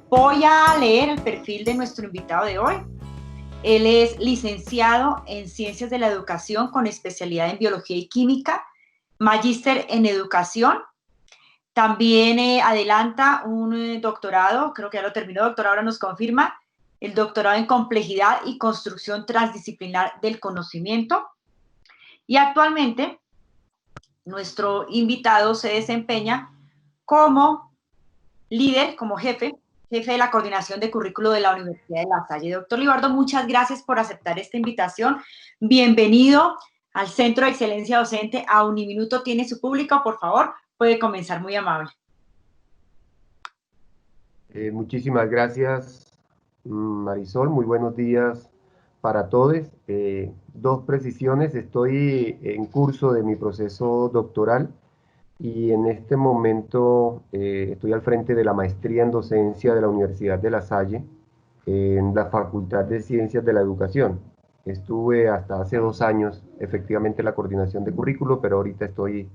Voy a leer el perfil de nuestro invitado de hoy. Él es licenciado en Ciencias de la Educación con especialidad en Biología y Química, magíster en Educación. También adelanta un doctorado, creo que ya lo terminó, doctor, ahora nos confirma, el doctorado en Complejidad y Construcción Transdisciplinar del Conocimiento. Y actualmente nuestro invitado se desempeña como líder, como jefe de la coordinación de currículo de la Universidad de La Salle. Doctor Libardo, muchas gracias por aceptar esta invitación. Bienvenido al Centro de Excelencia Docente. A Uniminuto tiene su público, por favor, puede comenzar, muy amable. Muchísimas gracias, Marisol. Muy buenos días para todos. Dos precisiones. Estoy en curso de mi proceso doctoral y en este momento estoy al frente de la maestría en docencia de la Universidad de La Salle en la Facultad de Ciencias de la Educación. Estuve hasta hace 2 años efectivamente en la coordinación de currículo, pero ahorita estoy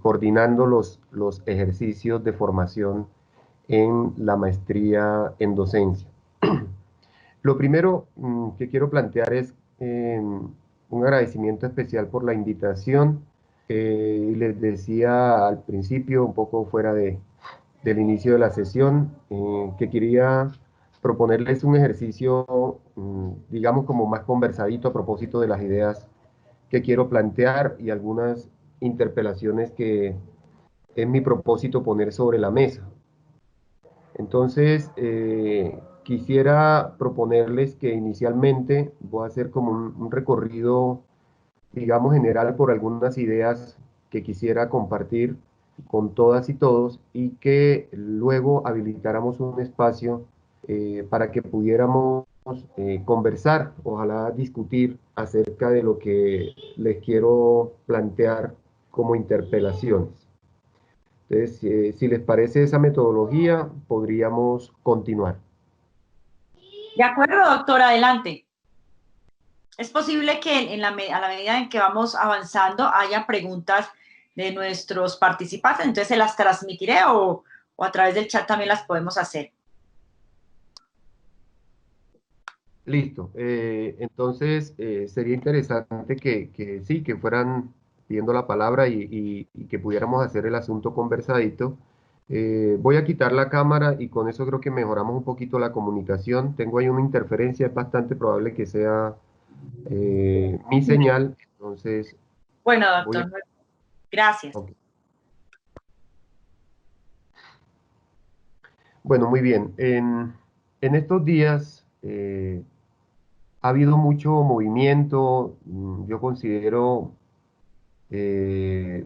coordinando los ejercicios de formación en la maestría en docencia. Lo primero que quiero plantear es un agradecimiento especial por la invitación. Y les decía al principio, un poco fuera del inicio de la sesión, que quería proponerles un ejercicio, digamos, como más conversadito a propósito de las ideas que quiero plantear y algunas interpelaciones que es mi propósito poner sobre la mesa. Entonces, quisiera proponerles que inicialmente voy a hacer como un recorrido, digamos, general por algunas ideas que quisiera compartir con todas y todos y que luego habilitáramos un espacio para que pudiéramos conversar, ojalá discutir acerca de lo que les quiero plantear como interpelaciones. Entonces, si les parece esa metodología, podríamos continuar. De acuerdo, doctor, adelante. Es posible que a la medida en que vamos avanzando haya preguntas de nuestros participantes, entonces se las transmitiré o a través del chat también las podemos hacer. Listo. Entonces, sería interesante que sí, que fueran pidiendo la palabra y que pudiéramos hacer el asunto conversadito. Voy a quitar la cámara y con eso creo que mejoramos un poquito la comunicación. Tengo ahí una interferencia, es bastante probable que sea mi señal. Entonces, Bueno, voy a... doctor, gracias. Ok. Bueno, muy bien. En estos días ha habido mucho movimiento, yo considero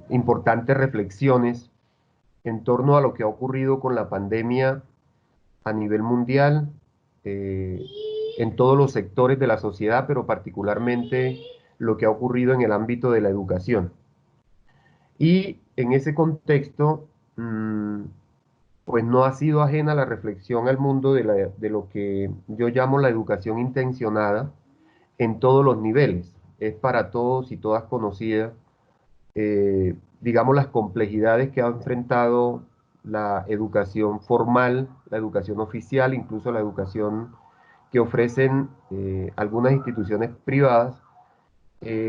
importantes reflexiones en torno a lo que ha ocurrido con la pandemia a nivel mundial, eh, en todos los sectores de la sociedad, pero particularmente lo que ha ocurrido en el ámbito de la educación. Y en ese contexto, pues no ha sido ajena la reflexión al mundo de lo que yo llamo la educación intencionada en todos los niveles. Es para todos y todas conocida, digamos, las complejidades que ha enfrentado la educación formal, la educación oficial, incluso la educación que ofrecen algunas instituciones privadas,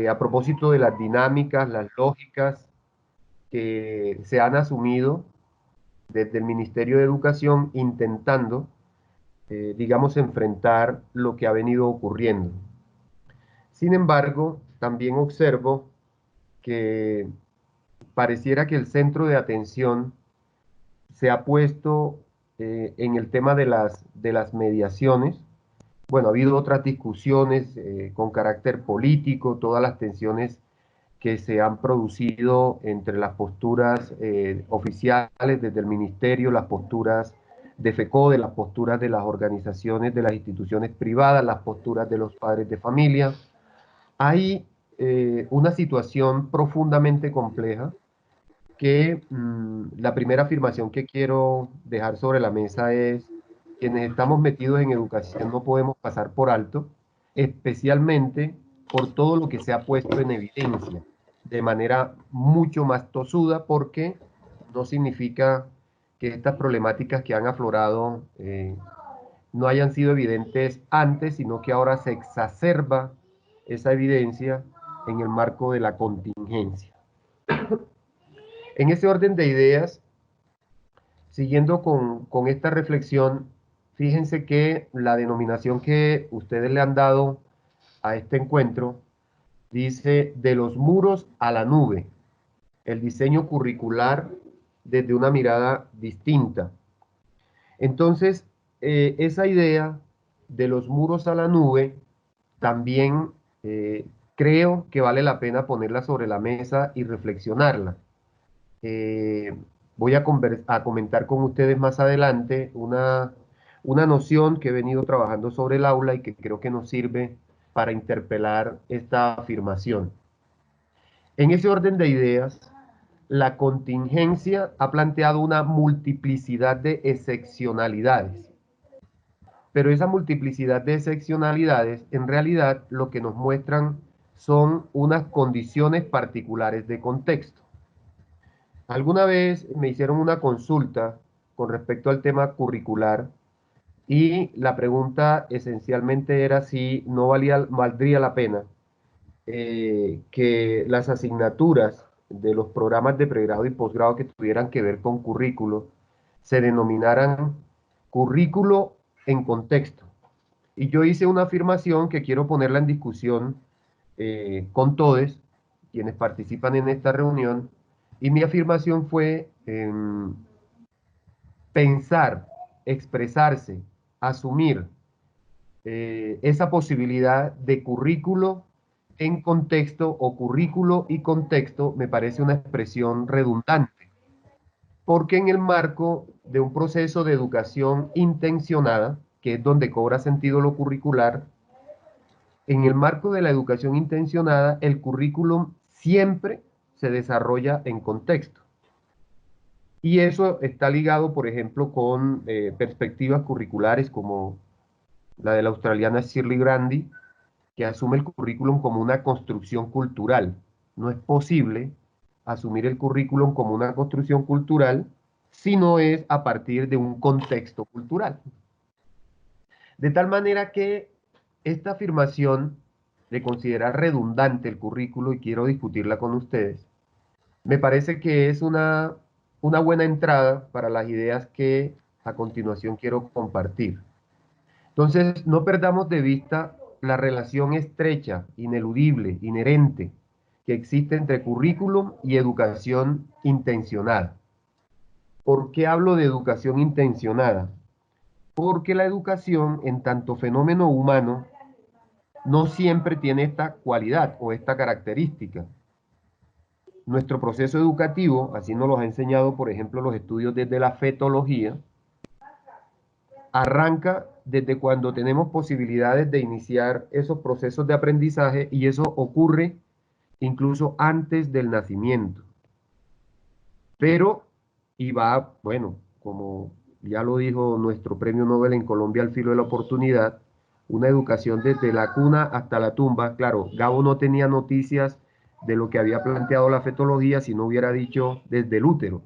a propósito de las dinámicas, las lógicas que se han asumido desde el Ministerio de Educación intentando, digamos, enfrentar lo que ha venido ocurriendo. Sin embargo, también observo que pareciera que el centro de atención se ha puesto en el tema de las mediaciones. Bueno, ha habido otras discusiones con carácter político, todas las tensiones que se han producido entre las posturas oficiales desde el ministerio, las posturas de FECODE, las posturas de las organizaciones, de las instituciones privadas, las posturas de los padres de familia. Hay una situación profundamente compleja que la primera afirmación que quiero dejar sobre la mesa es: quienes estamos metidos en educación no podemos pasar por alto, especialmente por todo lo que se ha puesto en evidencia de manera mucho más tosuda, porque no significa que estas problemáticas que han aflorado no hayan sido evidentes antes, sino que ahora se exacerba esa evidencia en el marco de la contingencia. En ese orden de ideas, siguiendo con esta reflexión, fíjense que la denominación que ustedes le han dado a este encuentro dice de los muros a la nube, el diseño curricular desde una mirada distinta. Entonces, esa idea de los muros a la nube también creo que vale la pena ponerla sobre la mesa y reflexionarla. Voy a comentar con ustedes más adelante una noción que he venido trabajando sobre el aula y que creo que nos sirve para interpelar esta afirmación. En ese orden de ideas, la contingencia ha planteado una multiplicidad de excepcionalidades. Pero esa multiplicidad de excepcionalidades, en realidad, lo que nos muestran son unas condiciones particulares de contexto. Alguna vez me hicieron una consulta con respecto al tema curricular y la pregunta esencialmente era si no valdría la pena que las asignaturas de los programas de pregrado y posgrado que tuvieran que ver con currículo se denominaran currículo en contexto. Y yo hice una afirmación que quiero ponerla en discusión con todos quienes participan en esta reunión, y mi afirmación fue pensar, expresarse, asumir esa posibilidad de currículo en contexto o currículo y contexto me parece una expresión redundante, porque en el marco de un proceso de educación intencionada, que es donde cobra sentido lo curricular, en el marco de la educación intencionada, el currículum siempre se desarrolla en contexto. Y eso está ligado, por ejemplo, con perspectivas curriculares como la de la australiana Shirley Grandy, que asume el currículum como una construcción cultural. No es posible asumir el currículum como una construcción cultural si no es a partir de un contexto cultural. De tal manera que esta afirmación de considerar redundante el currículo, y quiero discutirla con ustedes, me parece que es una buena entrada para las ideas que a continuación quiero compartir. Entonces, no perdamos de vista la relación estrecha, ineludible, inherente, que existe entre currículum y educación intencionada. ¿Por qué hablo de educación intencionada? Porque la educación, en tanto fenómeno humano, no siempre tiene esta cualidad o esta característica. Nuestro proceso educativo, así nos lo ha enseñado, por ejemplo, los estudios desde la fetología, arranca desde cuando tenemos posibilidades de iniciar esos procesos de aprendizaje, y eso ocurre incluso antes del nacimiento. Pero, y va, bueno, como ya lo dijo nuestro premio Nobel en Colombia al filo de la oportunidad, una educación desde la cuna hasta la tumba. Claro, Gabo no tenía noticias de lo que había planteado la fetología si no hubiera dicho desde el útero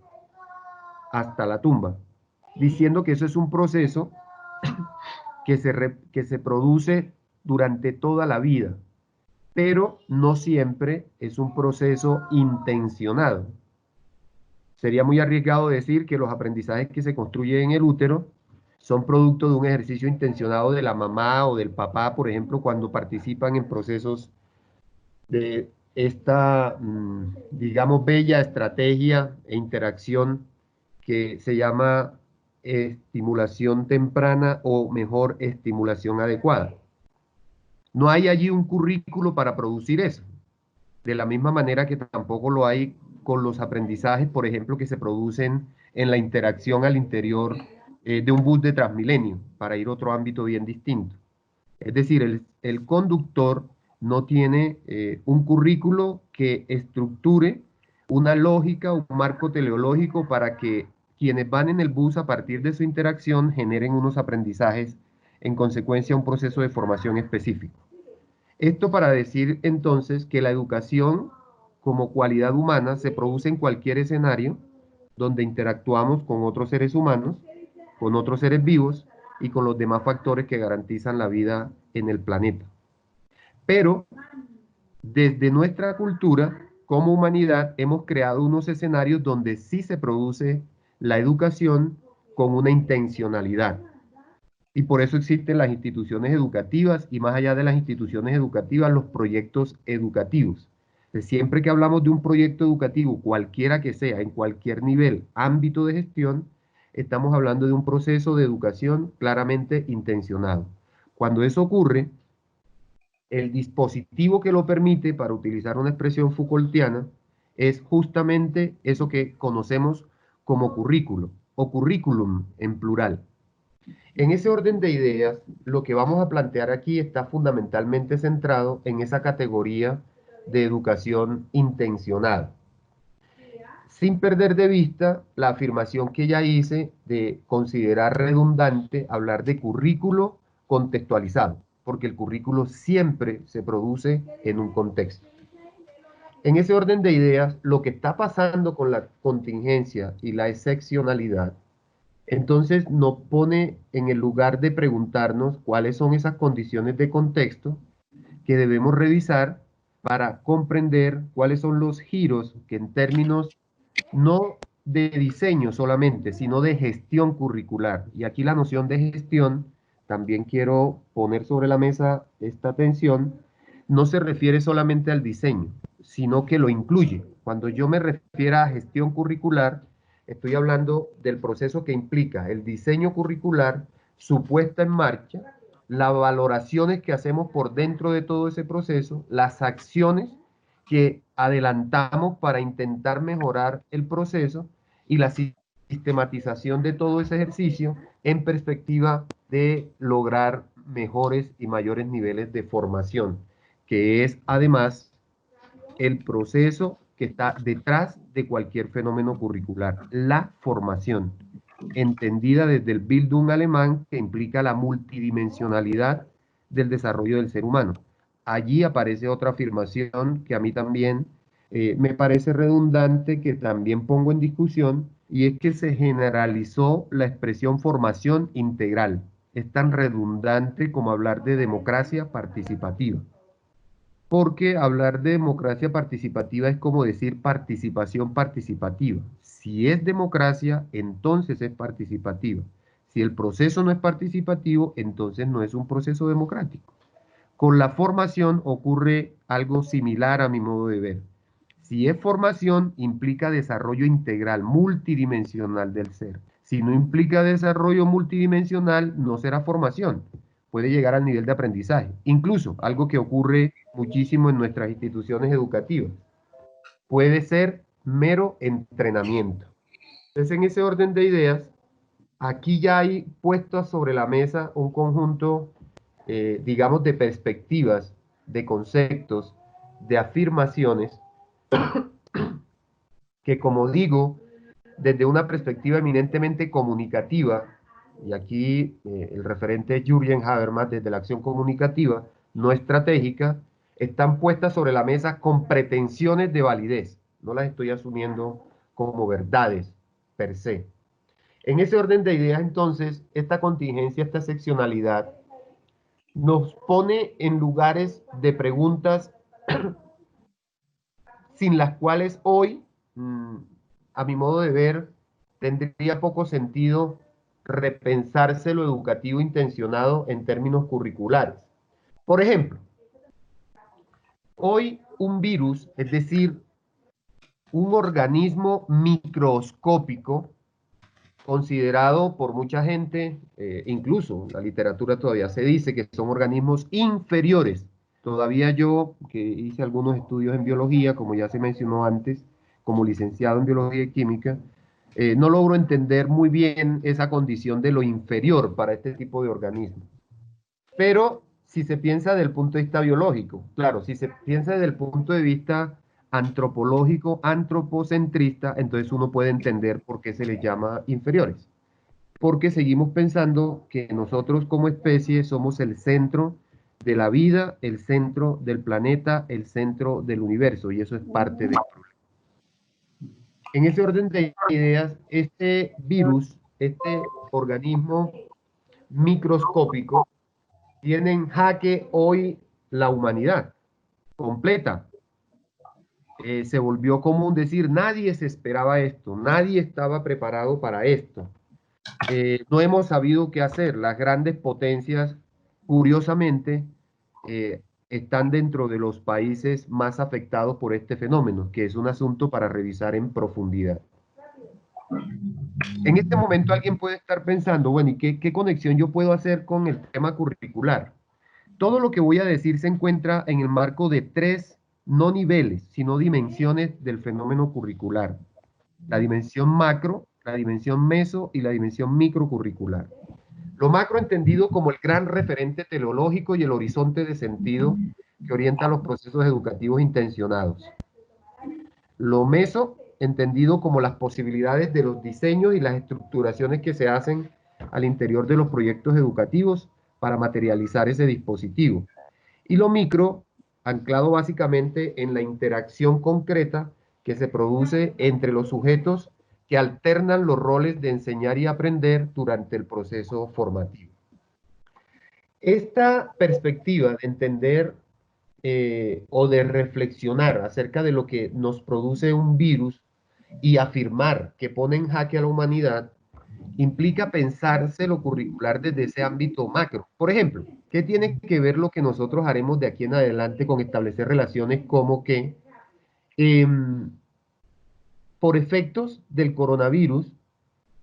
hasta la tumba, diciendo que eso es un proceso que se produce durante toda la vida, pero no siempre es un proceso intencionado. Sería muy arriesgado decir que los aprendizajes que se construyen en el útero son producto de un ejercicio intencionado de la mamá o del papá, por ejemplo, cuando participan en procesos de esta, digamos, bella estrategia e interacción que se llama estimulación temprana, o mejor, estimulación adecuada. No hay allí un currículo para producir eso, de la misma manera que tampoco lo hay con los aprendizajes, por ejemplo, que se producen en la interacción al interior de un bus de Transmilenio, para ir a otro ámbito bien distinto. Es decir, el conductor no tiene un currículo que estructure una lógica, un marco teleológico para que quienes van en el bus a partir de su interacción generen unos aprendizajes, en consecuencia un proceso de formación específico. Esto para decir entonces que la educación como cualidad humana se produce en cualquier escenario, donde interactuamos con otros seres humanos, con otros seres vivos y con los demás factores que garantizan la vida en el planeta. Pero desde nuestra cultura, como humanidad, hemos creado unos escenarios donde sí se produce la educación con una intencionalidad. Y por eso existen las instituciones educativas y más allá de las instituciones educativas, los proyectos educativos. Siempre que hablamos de un proyecto educativo, cualquiera que sea, en cualquier nivel, ámbito de gestión, estamos hablando de un proceso de educación claramente intencionado. Cuando eso ocurre, el dispositivo que lo permite, para utilizar una expresión Foucaultiana, es justamente eso que conocemos como currículo o currículum en plural. En ese orden de ideas, lo que vamos a plantear aquí está fundamentalmente centrado en esa categoría de educación intencionada, sin perder de vista la afirmación que ya hice de considerar redundante hablar de currículo contextualizado, porque el currículo siempre se produce en un contexto. En ese orden de ideas, lo que está pasando con la contingencia y la excepcionalidad entonces nos pone en el lugar de preguntarnos cuáles son esas condiciones de contexto que debemos revisar para comprender cuáles son los giros que en términos no de diseño solamente, sino de gestión curricular. Y aquí la noción de gestión, también quiero poner sobre la mesa esta atención, no se refiere solamente al diseño, sino que lo incluye. Cuando yo me refiero a gestión curricular, estoy hablando del proceso que implica el diseño curricular, su puesta en marcha, las valoraciones que hacemos por dentro de todo ese proceso, las acciones que adelantamos para intentar mejorar el proceso y la sistematización de todo ese ejercicio en perspectiva de lograr mejores y mayores niveles de formación, que es además el proceso que está detrás de cualquier fenómeno curricular, la formación, entendida desde el Bildung alemán, que implica la multidimensionalidad del desarrollo del ser humano. Allí aparece otra afirmación que a mí también me parece redundante, que también pongo en discusión, y es que se generalizó la expresión formación integral. Es tan redundante como hablar de democracia participativa. Porque hablar de democracia participativa es como decir participación participativa. Si es democracia, entonces es participativa. Si el proceso no es participativo, entonces no es un proceso democrático. Con la formación ocurre algo similar a mi modo de ver. Si es formación, implica desarrollo integral, multidimensional del ser. Si no implica desarrollo multidimensional, no será formación. Puede llegar al nivel de aprendizaje. Incluso, algo que ocurre muchísimo en nuestras instituciones educativas, puede ser mero entrenamiento. Entonces, en ese orden de ideas, aquí ya hay puestas sobre la mesa un conjunto, digamos, de perspectivas, de conceptos, de afirmaciones, que como digo, desde una perspectiva eminentemente comunicativa, y aquí el referente es Jürgen Habermas, desde la acción comunicativa, no estratégica, están puestas sobre la mesa con pretensiones de validez. No las estoy asumiendo como verdades per se. En ese orden de ideas, entonces, esta contingencia, esta excepcionalidad, nos pone en lugares de preguntas sin las cuales hoy, a mi modo de ver, tendría poco sentido repensarse lo educativo intencionado en términos curriculares. Por ejemplo, hoy un virus, es decir, un organismo microscópico, considerado por mucha gente, incluso en la literatura todavía se dice que son organismos inferiores. Todavía yo, que hice algunos estudios en biología, como ya se mencionó antes, como licenciado en biología y química, no logro entender muy bien esa condición de lo inferior para este tipo de organismos. Pero si se piensa desde el punto de vista biológico, claro, si se piensa desde el punto de vista antropológico, antropocentrista, entonces uno puede entender por qué se les llama inferiores. Porque seguimos pensando que nosotros como especie somos el centro de la vida, el centro del planeta, el centro del universo, y eso es parte de... En ese orden de ideas, este virus, este organismo microscópico, tiene en jaque hoy la humanidad completa. Se volvió común decir, nadie se esperaba esto, nadie estaba preparado para esto. No hemos sabido qué hacer. Las grandes potencias, curiosamente, están dentro de los países más afectados por este fenómeno, que es un asunto para revisar en profundidad. En este momento alguien puede estar pensando, bueno, ¿y qué conexión yo puedo hacer con el tema curricular? Todo lo que voy a decir se encuentra en el marco de tres, no niveles, sino dimensiones del fenómeno curricular. La dimensión macro, la dimensión meso y la dimensión microcurricular. Lo macro entendido como el gran referente teleológico y el horizonte de sentido que orienta los procesos educativos intencionados. Lo meso entendido como las posibilidades de los diseños y las estructuraciones que se hacen al interior de los proyectos educativos para materializar ese dispositivo. Y lo micro, anclado básicamente en la interacción concreta que se produce entre los sujetos que alternan los roles de enseñar y aprender durante el proceso formativo. Esta perspectiva de entender o de reflexionar acerca de lo que nos produce un virus y afirmar que pone en jaque a la humanidad implica pensarse lo curricular desde ese ámbito macro. Por ejemplo, ¿qué tiene que ver lo que nosotros haremos de aquí en adelante con establecer relaciones como que por efectos del coronavirus,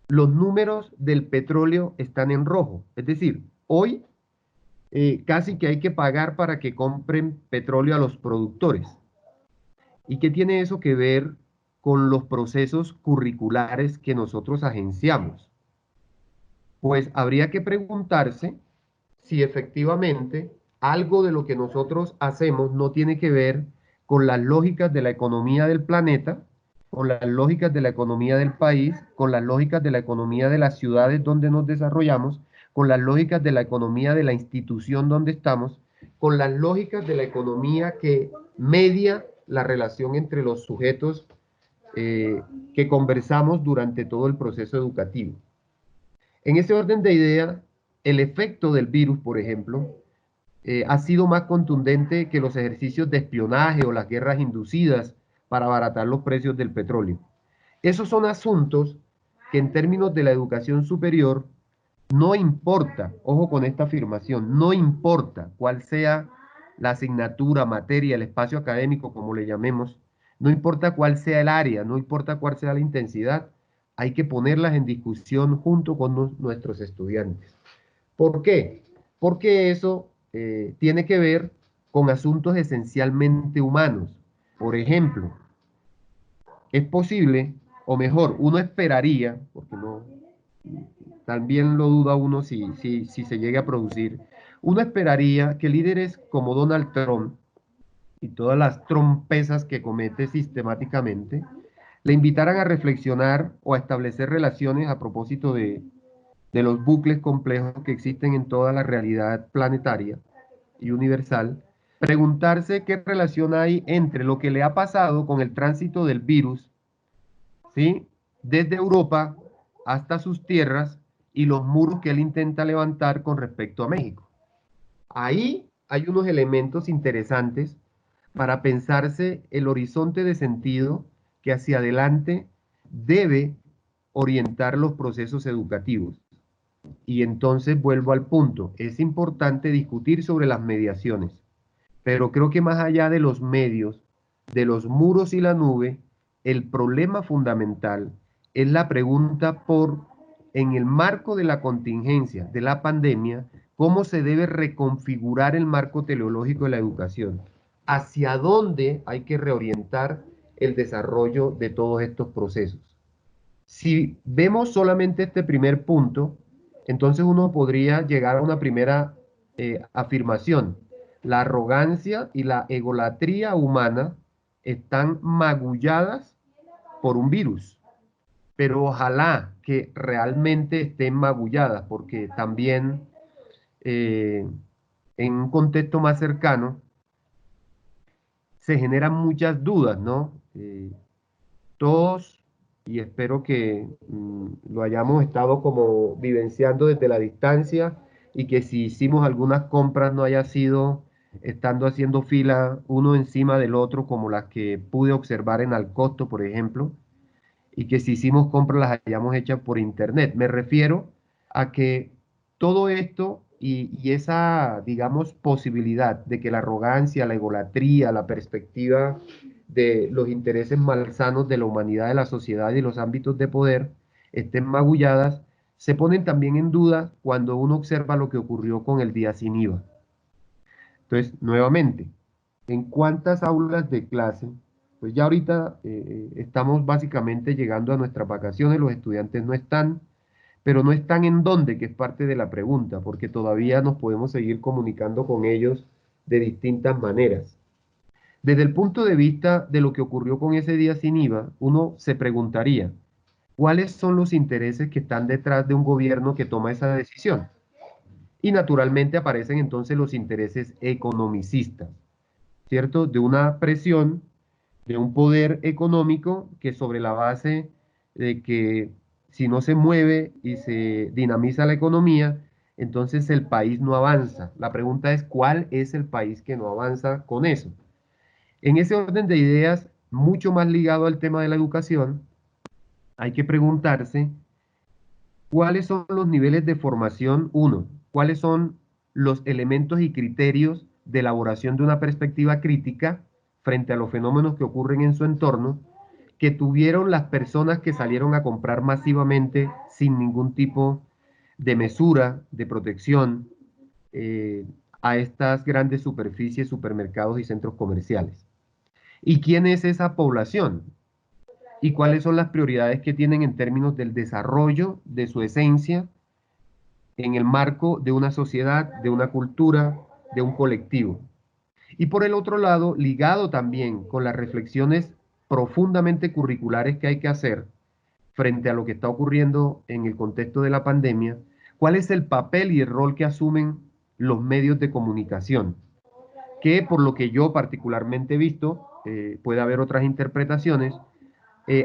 los números del petróleo están en rojo? Es decir, hoy casi que hay que pagar para que compren petróleo a los productores. ¿Y qué tiene eso que ver con los procesos curriculares que nosotros agenciamos? Pues habría que preguntarse si efectivamente algo de lo que nosotros hacemos no tiene que ver con las lógicas de la economía del planeta, con las lógicas de la economía del país, con las lógicas de la economía de las ciudades donde nos desarrollamos, con las lógicas de la economía de la institución donde estamos, con las lógicas de la economía que media la relación entre los sujetos que conversamos durante todo el proceso educativo. En ese orden de ideas, el efecto del virus, por ejemplo, ha sido más contundente que los ejercicios de espionaje o las guerras inducidas para abaratar los precios del petróleo. Esos son asuntos que en términos de la educación superior no importa, ojo con esta afirmación, no importa cuál sea la asignatura, materia, el espacio académico, como le llamemos, no importa cuál sea el área, no importa cuál sea la intensidad, hay que ponerlas en discusión junto con nuestros estudiantes. ¿Por qué? Porque eso tiene que ver con asuntos esencialmente humanos. Por ejemplo, es posible, o mejor, uno esperaría, porque no, también lo duda uno si se llegue a producir, uno esperaría que líderes como Donald Trump y todas las trompezas que comete sistemáticamente, le invitaran a reflexionar o a establecer relaciones a propósito de los bucles complejos que existen en toda la realidad planetaria y universal, preguntarse qué relación hay entre lo que le ha pasado con el tránsito del virus, ¿sí? Desde Europa hasta sus tierras y los muros que él intenta levantar con respecto a México. Ahí hay unos elementos interesantes para pensarse el horizonte de sentido que hacia adelante debe orientar los procesos educativos. Y entonces vuelvo al punto, es importante discutir sobre las mediaciones, pero creo que más allá de los medios, de los muros y la nube, el problema fundamental es la pregunta por, en el marco de la contingencia, de la pandemia, cómo se debe reconfigurar el marco teleológico de la educación, hacia dónde hay que reorientar el desarrollo de todos estos procesos. Si vemos solamente este primer punto, entonces uno podría llegar a una primera afirmación. La arrogancia y la egolatría humana están magulladas por un virus, pero ojalá que realmente estén magulladas, porque también eh, en un contexto más cercano se generan muchas dudas, ¿no? Todos y espero que lo hayamos estado como vivenciando desde la distancia y que si hicimos algunas compras no haya sido estando haciendo fila uno encima del otro como las que pude observar en Alcosto, por ejemplo, y que si hicimos compras las hayamos hechas por internet. Me refiero a que todo esto y esa, digamos, posibilidad de que la arrogancia, la egolatría, la perspectiva de los intereses malsanos de la humanidad, de la sociedad y los ámbitos de poder estén magulladas, se ponen también en duda cuando uno observa lo que ocurrió con el día sin IVA. Entonces, nuevamente, ¿en cuántas aulas de clase? Pues ya ahorita estamos básicamente llegando a nuestras vacaciones, los estudiantes no están, pero no están en dónde, que es parte de la pregunta, porque todavía nos podemos seguir comunicando con ellos de distintas maneras. Desde el punto de vista de lo que ocurrió con ese día sin IVA, uno se preguntaría, ¿cuáles son los intereses que están detrás de un gobierno que toma esa decisión? Y naturalmente aparecen entonces los intereses economicistas, ¿cierto? De una presión, de un poder económico que sobre la base de que si no se mueve y se dinamiza la economía, entonces el país no avanza. La pregunta es, ¿cuál es el país que no avanza con eso? En ese orden de ideas, mucho más ligado al tema de la educación, hay que preguntarse cuáles son los niveles de formación, uno, cuáles son los elementos y criterios de elaboración de una perspectiva crítica frente a los fenómenos que ocurren en su entorno, que tuvieron las personas que salieron a comprar masivamente sin ningún tipo de mesura, de protección, eh, a estas grandes superficies, supermercados y centros comerciales. ¿Y quién es esa población? ¿Y cuáles son las prioridades que tienen en términos del desarrollo de su esencia en el marco de una sociedad, de una cultura, de un colectivo? Y por el otro lado, ligado también con las reflexiones profundamente curriculares que hay que hacer frente a lo que está ocurriendo en el contexto de la pandemia, ¿cuál es el papel y el rol que asumen los medios de comunicación? Que por lo que yo particularmente he visto, puede haber otras interpretaciones,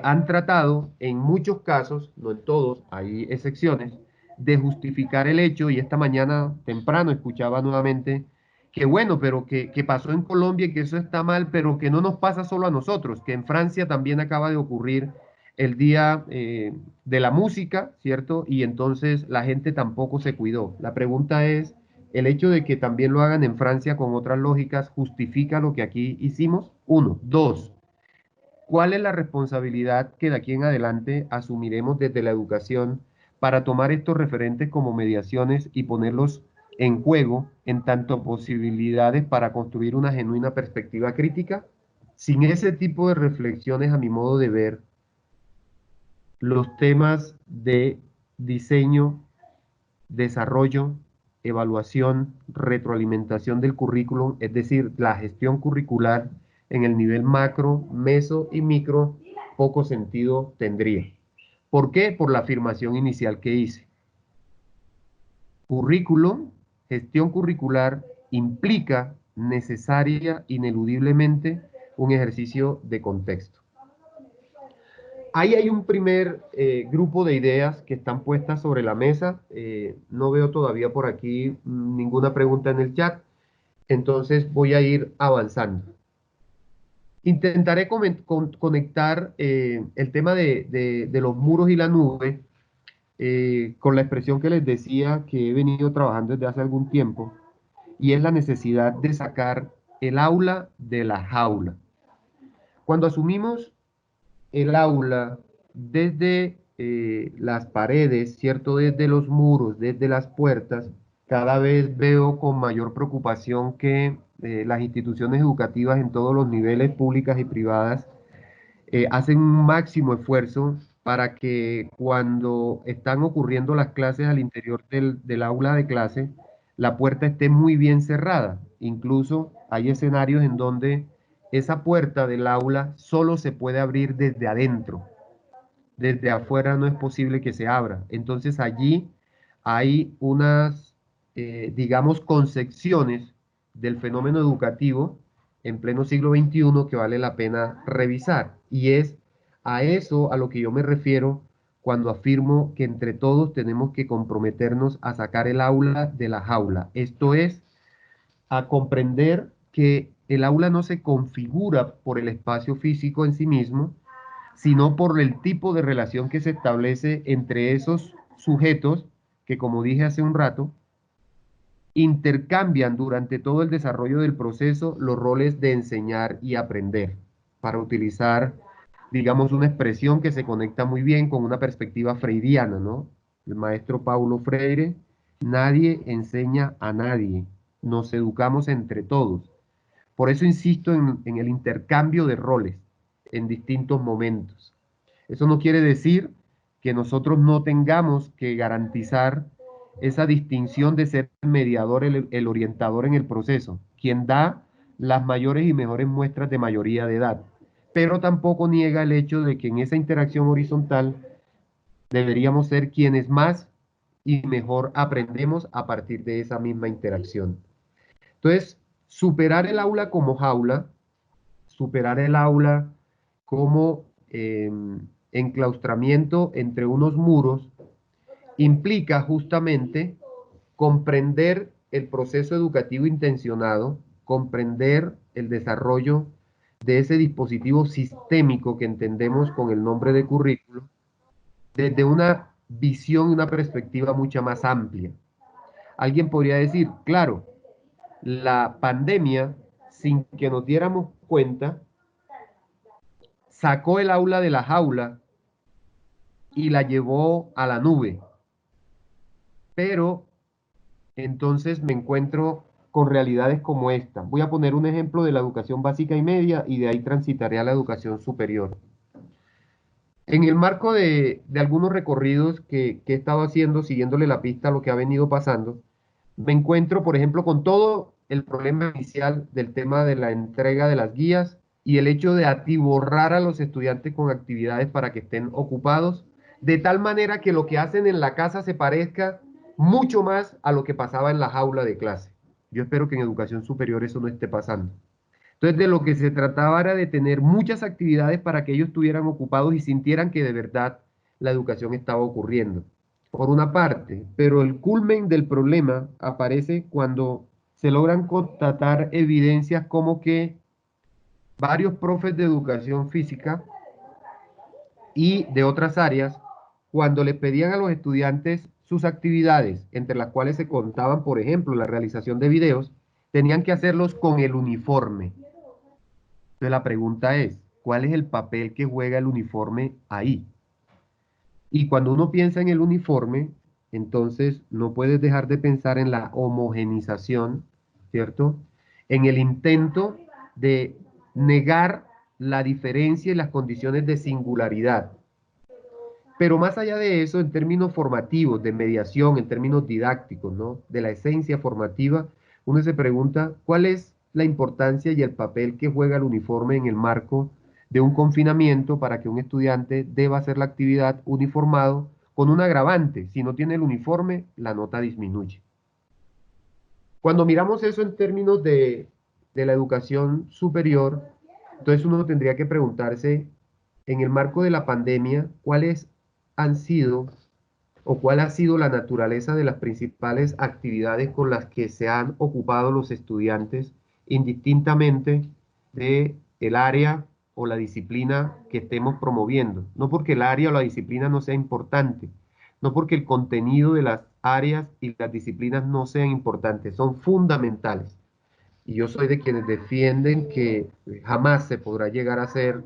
han tratado en muchos casos, no en todos, hay excepciones, de justificar el hecho, y esta mañana temprano escuchaba nuevamente que bueno, pero que pasó en Colombia y que eso está mal, pero que no nos pasa solo a nosotros, que en Francia también acaba de ocurrir el día de la música, ¿cierto? Y entonces la gente tampoco se cuidó. La pregunta es, ¿el hecho de que también lo hagan en Francia con otras lógicas justifica lo que aquí hicimos? Uno. Dos, ¿cuál es la responsabilidad que de aquí en adelante asumiremos desde la educación para tomar estos referentes como mediaciones y ponerlos en juego en tanto posibilidades para construir una genuina perspectiva crítica? Sin ese tipo de reflexiones, a mi modo de ver, los temas de diseño, desarrollo, evaluación, retroalimentación del currículum, es decir, la gestión curricular en el nivel macro, meso y micro, poco sentido tendría. ¿Por qué? Por la afirmación inicial que hice. Currículum, gestión curricular, implica necesaria, ineludiblemente, un ejercicio de contexto. Ahí hay un primer grupo de ideas que están puestas sobre la mesa. No veo todavía por aquí ninguna pregunta en el chat, entonces voy a ir avanzando. Intentaré conectar el tema de los muros y la nube con la expresión que les decía que he venido trabajando desde hace algún tiempo, y es la necesidad de sacar el aula de la jaula. Cuando asumimos el aula desde las paredes, ¿cierto? Desde los muros, desde las puertas, cada vez veo con mayor preocupación que las instituciones educativas en todos los niveles, públicas y privadas, hacen un máximo esfuerzo para que cuando están ocurriendo las clases al interior del aula de clase, la puerta esté muy bien cerrada. Incluso hay escenarios en donde esa puerta del aula solo se puede abrir desde adentro. Desde afuera no es posible que se abra. Entonces allí hay unas, digamos, concepciones del fenómeno educativo en pleno siglo XXI que vale la pena revisar. Y es a eso a lo que yo me refiero cuando afirmo que entre todos tenemos que comprometernos a sacar el aula de la jaula. Esto es, a comprender que el aula no se configura por el espacio físico en sí mismo, sino por el tipo de relación que se establece entre esos sujetos que, como dije hace un rato, intercambian durante todo el desarrollo del proceso los roles de enseñar y aprender, para utilizar, digamos, una expresión que se conecta muy bien con una perspectiva freiriana, ¿no? El maestro Paulo Freire: nadie enseña a nadie, nos educamos entre todos. Por eso insisto en el intercambio de roles en distintos momentos. Eso no quiere decir que nosotros no tengamos que garantizar esa distinción de ser el mediador, el orientador en el proceso, quien da las mayores y mejores muestras de mayoría de edad, pero tampoco niega el hecho de que en esa interacción horizontal deberíamos ser quienes más y mejor aprendemos a partir de esa misma interacción. Entonces, superar el aula como jaula, superar el aula como enclaustramiento entre unos muros, implica justamente comprender el proceso educativo intencionado, comprender el desarrollo de ese dispositivo sistémico que entendemos con el nombre de currículo, desde una visión y una perspectiva mucho más amplia. Alguien podría decir, claro, la pandemia, sin que nos diéramos cuenta, sacó el aula de la jaula y la llevó a la nube. Pero entonces me encuentro con realidades como esta. Voy a poner un ejemplo de la educación básica y media y de ahí transitaré a la educación superior. En el marco de algunos recorridos que he estado haciendo, siguiéndole la pista a lo que ha venido pasando, me encuentro, por ejemplo, con todo el problema inicial del tema de la entrega de las guías y el hecho de atiborrar a los estudiantes con actividades para que estén ocupados, de tal manera que lo que hacen en la casa se parezca mucho más a lo que pasaba en la jaula de clase. Yo espero que en educación superior eso no esté pasando. Entonces, de lo que se trataba era de tener muchas actividades para que ellos estuvieran ocupados y sintieran que de verdad la educación estaba ocurriendo. Por una parte, pero el culmen del problema aparece cuando se logran constatar evidencias como que varios profes de educación física y de otras áreas, cuando les pedían a los estudiantes sus actividades, entre las cuales se contaban, por ejemplo, la realización de videos, tenían que hacerlos con el uniforme. Entonces la pregunta es, ¿cuál es el papel que juega el uniforme ahí? Y cuando uno piensa en el uniforme, entonces no puedes dejar de pensar en la homogenización, ¿cierto? En el intento de negar la diferencia y las condiciones de singularidad. Pero más allá de eso, en términos formativos, de mediación, en términos didácticos, ¿no? De la esencia formativa, uno se pregunta cuál es la importancia y el papel que juega el uniforme en el marco de un confinamiento para que un estudiante deba hacer la actividad uniformado con un agravante. Si no tiene el uniforme, la nota disminuye. Cuando miramos eso en términos de la educación superior, entonces uno tendría que preguntarse, en el marco de la pandemia, ¿cuáles han sido o cuál ha sido la naturaleza de las principales actividades con las que se han ocupado los estudiantes, indistintamente de el área o la disciplina que estemos promoviendo? No porque el área o la disciplina no sea importante, no porque el contenido de las áreas y las disciplinas no sean importantes, son fundamentales. Y yo soy de quienes defienden que jamás se podrá llegar a ser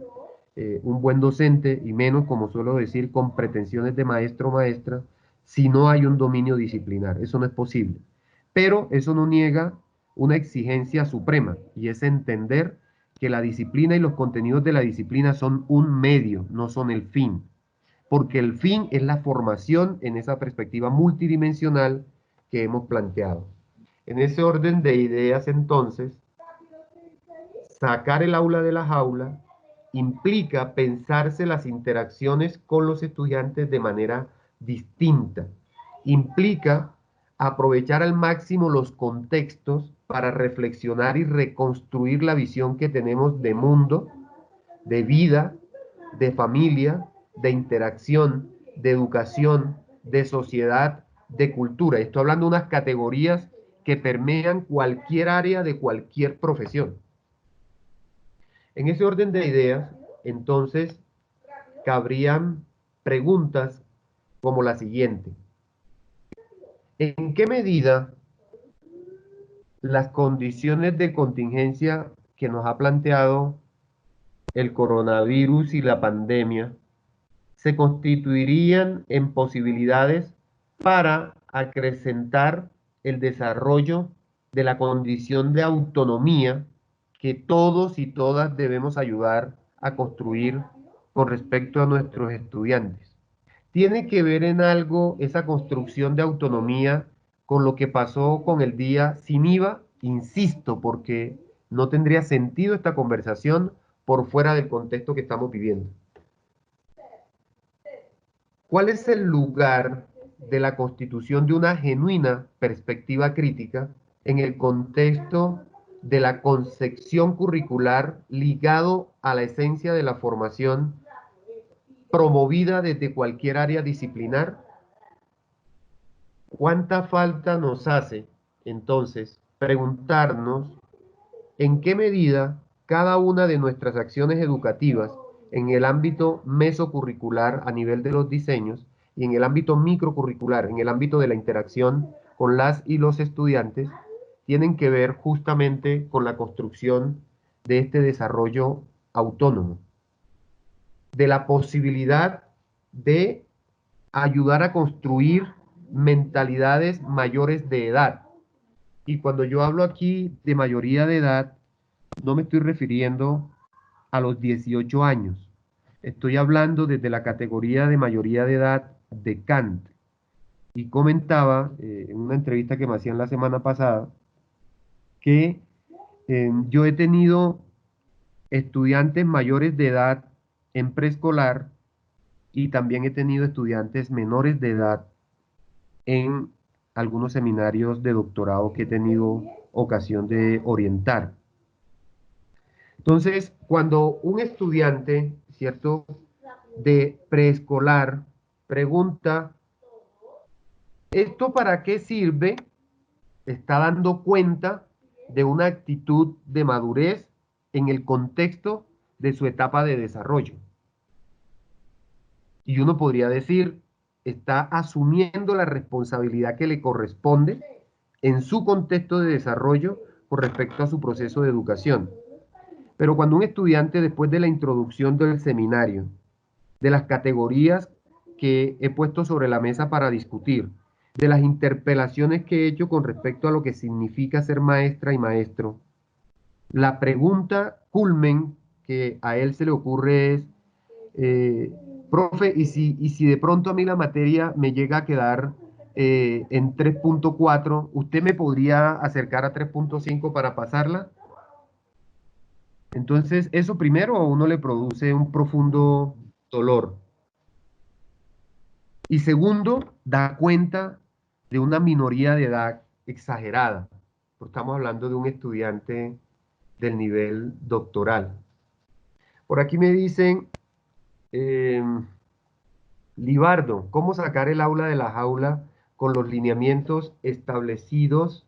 un buen docente, y menos, como suelo decir, con pretensiones de maestro o maestra, si no hay un dominio disciplinar. Eso no es posible. Pero eso no niega una exigencia suprema, y es entender que la disciplina y los contenidos de la disciplina son un medio, no son el fin. Porque el fin es la formación en esa perspectiva multidimensional que hemos planteado. En ese orden de ideas, entonces, sacar el aula de la jaula implica pensarse las interacciones con los estudiantes de manera distinta. Implica aprovechar al máximo los contextos para reflexionar y reconstruir la visión que tenemos de mundo, de vida, de familia, de interacción, de educación, de sociedad, de cultura. Estoy hablando de unas categorías que permean cualquier área de cualquier profesión. En ese orden de ideas, entonces, cabrían preguntas como la siguiente. ¿En qué medida las condiciones de contingencia que nos ha planteado el coronavirus y la pandemia se constituirían en posibilidades para acrecentar el desarrollo de la condición de autonomía que todos y todas debemos ayudar a construir con respecto a nuestros estudiantes? ¿Tiene que ver en algo esa construcción de autonomía con lo que pasó con el día sin IVA? Insisto, porque no tendría sentido esta conversación por fuera del contexto que estamos viviendo. ¿Cuál es el lugar de la constitución de una genuina perspectiva crítica en el contexto de la concepción curricular ligado a la esencia de la formación promovida desde cualquier área disciplinar? ¿Cuánta falta nos hace, entonces, preguntarnos en qué medida cada una de nuestras acciones educativas en el ámbito mesocurricular a nivel de los diseños y en el ámbito microcurricular, en el ámbito de la interacción con las y los estudiantes, tienen que ver justamente con la construcción de este desarrollo autónomo, de la posibilidad de ayudar a construir mentalidades mayores de edad? Y cuando yo hablo aquí de mayoría de edad, no me estoy refiriendo a los 18 años. Estoy hablando desde la categoría de mayoría de edad de Kant. Y comentaba en una entrevista que me hacían la semana pasada que yo he tenido estudiantes mayores de edad en preescolar y también he tenido estudiantes menores de edad en algunos seminarios de doctorado que he tenido ocasión de orientar. Entonces, cuando un estudiante, ¿cierto?, de preescolar pregunta, ¿esto para qué sirve?, está dando cuenta de una actitud de madurez en el contexto de su etapa de desarrollo. Y uno podría decir, está asumiendo la responsabilidad que le corresponde en su contexto de desarrollo con respecto a su proceso de educación. Pero cuando un estudiante, después de la introducción del seminario, de las categorías que he puesto sobre la mesa para discutir, de las interpelaciones que he hecho con respecto a lo que significa ser maestra y maestro, la pregunta culmen que a él se le ocurre es, profe, ¿y si de pronto a mí la materia me llega a quedar en 3.4, ¿usted me podría acercar a 3.5 para pasarla? Entonces, eso primero a uno le produce un profundo dolor. Y segundo, da cuenta de una minoría de edad exagerada. Estamos hablando de un estudiante del nivel doctoral. Por aquí me dicen, Libardo, ¿cómo sacar el aula de la jaula con los lineamientos establecidos?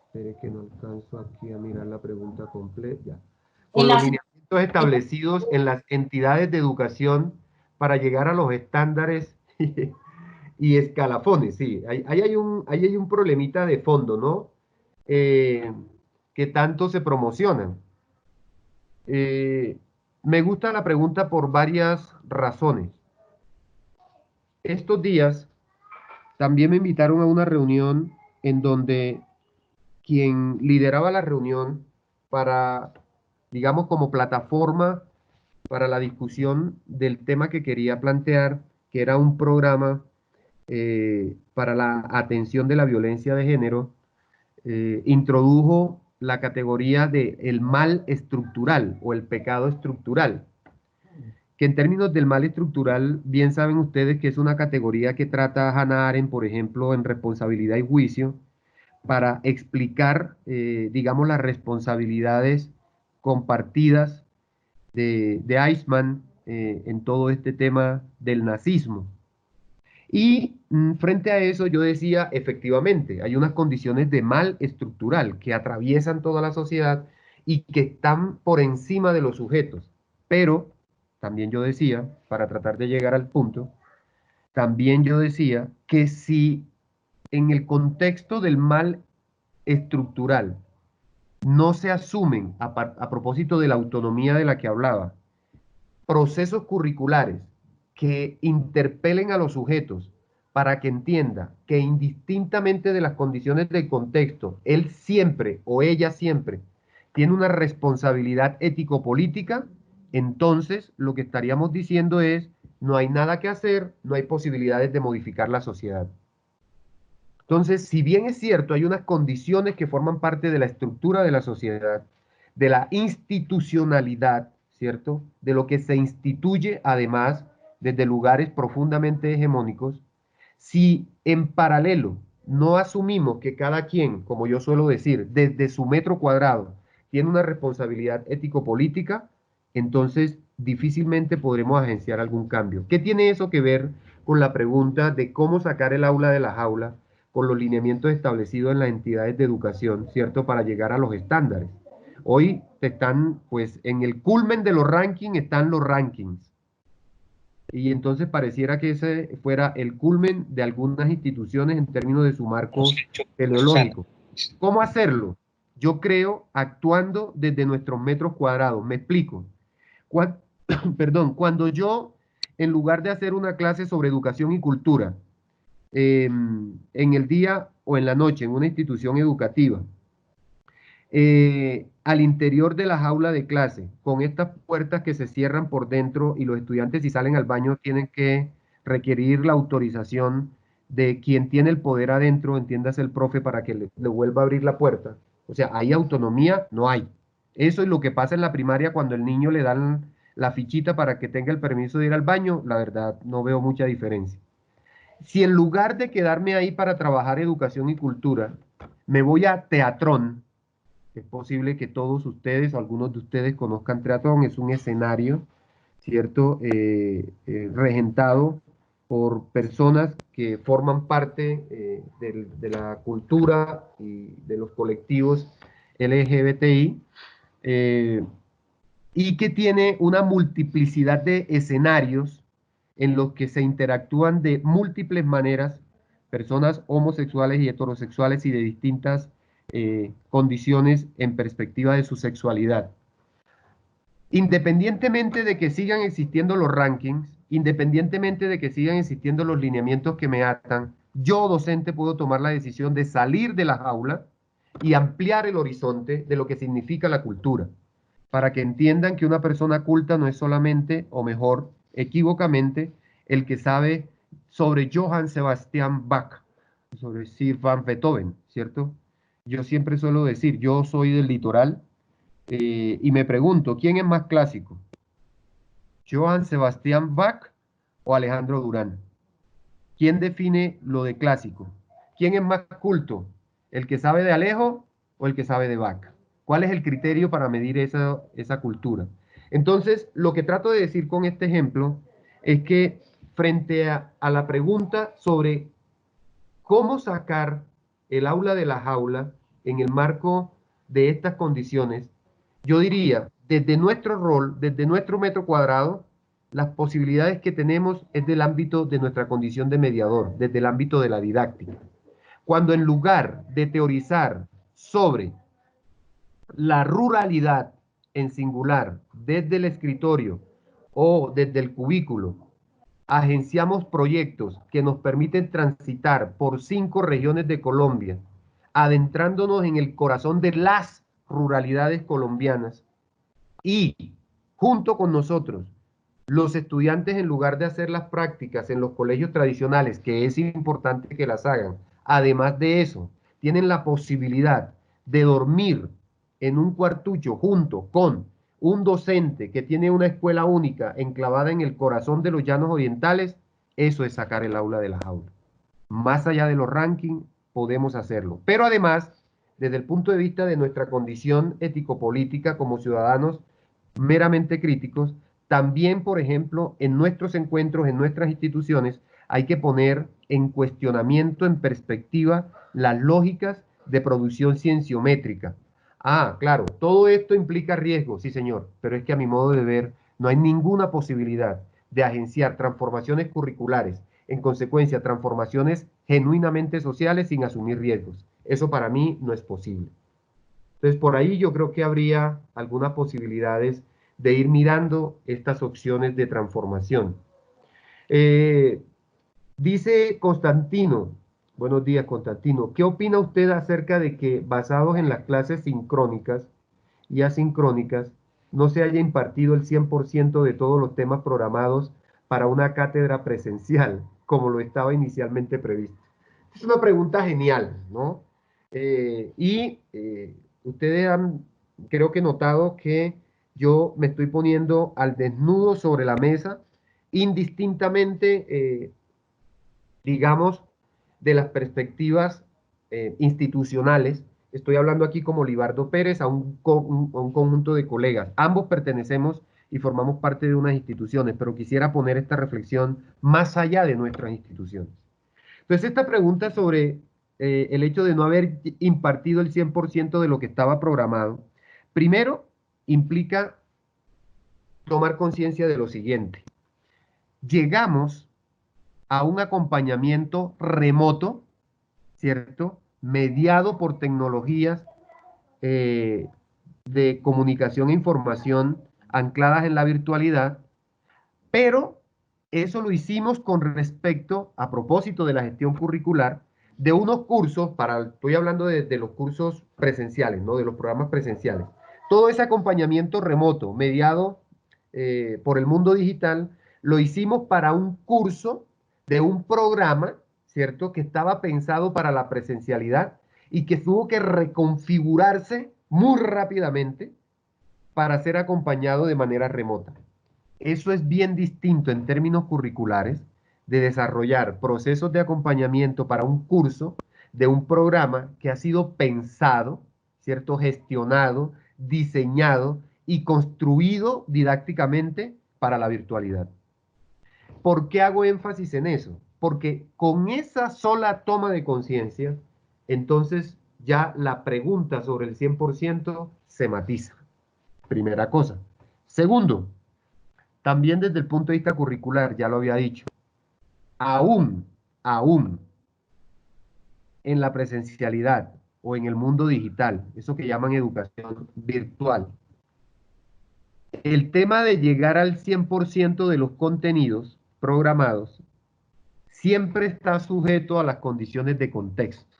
Espere que no alcanzo aquí a mirar la pregunta completa. Con los lineamientos establecidos en las entidades de educación para llegar a los estándares y escalafones. Sí, ahí hay un problemita de fondo, ¿no? Que tanto se promocionan. Me gusta la pregunta por varias razones. Estos días también me invitaron a una reunión en donde quien lideraba la reunión para, digamos, como plataforma para la discusión del tema que quería plantear, que era un programa para la atención de la violencia de género, introdujo la categoría de el mal estructural o el pecado estructural, que en términos del mal estructural, bien saben ustedes que es una categoría que trata Hannah Arendt, por ejemplo, en Responsabilidad y Juicio, para explicar, digamos, las responsabilidades compartidas de Eichmann en todo este tema del nazismo. Y frente a eso yo decía, efectivamente, hay unas condiciones de mal estructural que atraviesan toda la sociedad y que están por encima de los sujetos. Pero también yo decía, para tratar de llegar al punto, también yo decía que si en el contexto del mal estructural no se asumen, a propósito de la autonomía de la que hablaba, procesos curriculares que interpelen a los sujetos para que entienda que indistintamente de las condiciones del contexto, él siempre o ella siempre tiene una responsabilidad ético-política, entonces lo que estaríamos diciendo es, no hay nada que hacer, no hay posibilidades de modificar la sociedad. Entonces, si bien es cierto, hay unas condiciones que forman parte de la estructura de la sociedad, de la institucionalidad, ¿cierto? De lo que se instituye además desde lugares profundamente hegemónicos, si en paralelo no asumimos que cada quien, como yo suelo decir, desde su metro cuadrado, tiene una responsabilidad ético-política, entonces difícilmente podremos agenciar algún cambio. ¿Qué tiene eso que ver con la pregunta de cómo sacar el aula de la jaula, con los lineamientos establecidos en las entidades de educación, ¿cierto? Para llegar a los estándares. Hoy están, pues, en el culmen de los rankings están los rankings. Y entonces pareciera que ese fuera el culmen de algunas instituciones en términos de su marco teleológico. ¿Cómo hacerlo? Yo creo actuando desde nuestros metros cuadrados. Me explico. Cuan- Perdón, cuando yo, en lugar de hacer una clase sobre educación y cultura, en el día o en la noche en una institución educativa, al interior de la jaula de clase, con estas puertas que se cierran por dentro y los estudiantes si salen al baño tienen que requerir la autorización de quien tiene el poder adentro, entiéndase el profe, para que le vuelva a abrir la puerta. O sea, ¿hay autonomía? No hay. Eso es lo que pasa en la primaria cuando el niño le dan la fichita para que tenga el permiso de ir al baño, la verdad no veo mucha diferencia. Si en lugar de quedarme ahí para trabajar educación y cultura, me voy a Teatrón, es posible que todos ustedes o algunos de ustedes conozcan Teatrón, es un escenario, ¿cierto? Regentado por personas que forman parte de la cultura y de los colectivos LGBTI, eh, y que tiene una multiplicidad de escenarios en los que se interactúan de múltiples maneras personas homosexuales y heterosexuales y de distintas condiciones en perspectiva de su sexualidad. Independientemente de que sigan existiendo los rankings, independientemente de que sigan existiendo los lineamientos que me atan, yo, docente, puedo tomar la decisión de salir de la jaula y ampliar el horizonte de lo que significa la cultura, para que entiendan que una persona culta no es solamente, o mejor, equívocamente, el que sabe sobre Johann Sebastian Bach, sobre Sir van Beethoven, ¿cierto? Yo siempre suelo decir, yo soy del litoral y me pregunto, ¿quién es más clásico? ¿Johann Sebastian Bach o Alejandro Durán? ¿Quién define lo de clásico? ¿Quién es más culto? ¿El que sabe de Alejo o el que sabe de Bach? ¿Cuál es el criterio para medir esa cultura? Entonces, lo que trato de decir con este ejemplo es que frente a la pregunta sobre cómo sacar el aula de la jaula en el marco de estas condiciones, yo diría, desde nuestro rol, desde nuestro metro cuadrado, las posibilidades que tenemos es del ámbito de nuestra condición de mediador, desde el ámbito de la didáctica. Cuando en lugar de teorizar sobre la ruralidad en singular, desde el escritorio o desde el cubículo, agenciamos proyectos que nos permiten transitar por 5 regiones de Colombia, adentrándonos en el corazón de las ruralidades colombianas y junto con nosotros, los estudiantes en lugar de hacer las prácticas en los colegios tradicionales, que es importante que las hagan, además de eso, tienen la posibilidad de dormir en un cuartucho junto con un docente que tiene una escuela única enclavada en el corazón de los llanos orientales, eso es sacar el aula de la jaula. Más allá de los rankings, podemos hacerlo. Pero además, desde el punto de vista de nuestra condición ético-política como ciudadanos, meramente críticos, también, por ejemplo, en nuestros encuentros, en nuestras instituciones, hay que poner en cuestionamiento, en perspectiva, las lógicas de producción cienciométrica. Ah, claro, todo esto implica riesgo, sí señor, pero es que a mi modo de ver no hay ninguna posibilidad de agenciar transformaciones curriculares, en consecuencia, transformaciones genuinamente sociales sin asumir riesgos. Eso para mí no es posible. Entonces, por ahí yo creo que habría algunas posibilidades de ir mirando estas opciones de transformación. Eh, Dice Constantino, buenos días Constantino, ¿qué opina usted acerca de que basados en las clases sincrónicas y asincrónicas no se haya impartido el 100% de todos los temas programados para una cátedra presencial, como lo estaba inicialmente previsto? Es una pregunta genial, ¿no? Ustedes han, creo que notado que yo me estoy poniendo al desnudo sobre la mesa, indistintamente, digamos, de las perspectivas institucionales. Estoy hablando aquí como Libardo Pérez a un conjunto de colegas. Ambos pertenecemos y formamos parte de unas instituciones, pero quisiera poner esta reflexión más allá de nuestras instituciones. Entonces, esta pregunta sobre el hecho de no haber impartido el 100% de lo que estaba programado, primero implica tomar conciencia de lo siguiente. Llegamos a un acompañamiento remoto, ¿cierto? Mediado por tecnologías eh, de comunicación e información ancladas en la virtualidad, pero eso lo hicimos con respecto, a propósito de la gestión curricular, de unos cursos, estoy hablando de los cursos presenciales, ¿no? De los programas presenciales. Todo ese acompañamiento remoto, mediado por el mundo digital, lo hicimos para un curso de un programa, ¿cierto? Que estaba pensado para la presencialidad y que tuvo que reconfigurarse muy rápidamente para ser acompañado de manera remota. Eso es bien distinto en términos curriculares de desarrollar procesos de acompañamiento para un curso de un programa que ha sido pensado, ¿cierto? Gestionado, diseñado y construido didácticamente para la virtualidad. ¿Por qué hago énfasis en eso? Porque con esa sola toma de conciencia, entonces ya la pregunta sobre el 100% se matiza. Primera cosa. Segundo, también desde el punto de vista curricular, ya lo había dicho, aún, aún en la presencialidad o en el mundo digital, eso que llaman educación virtual, el tema de llegar al 100% de los contenidos programados siempre está sujeto a las condiciones de contexto.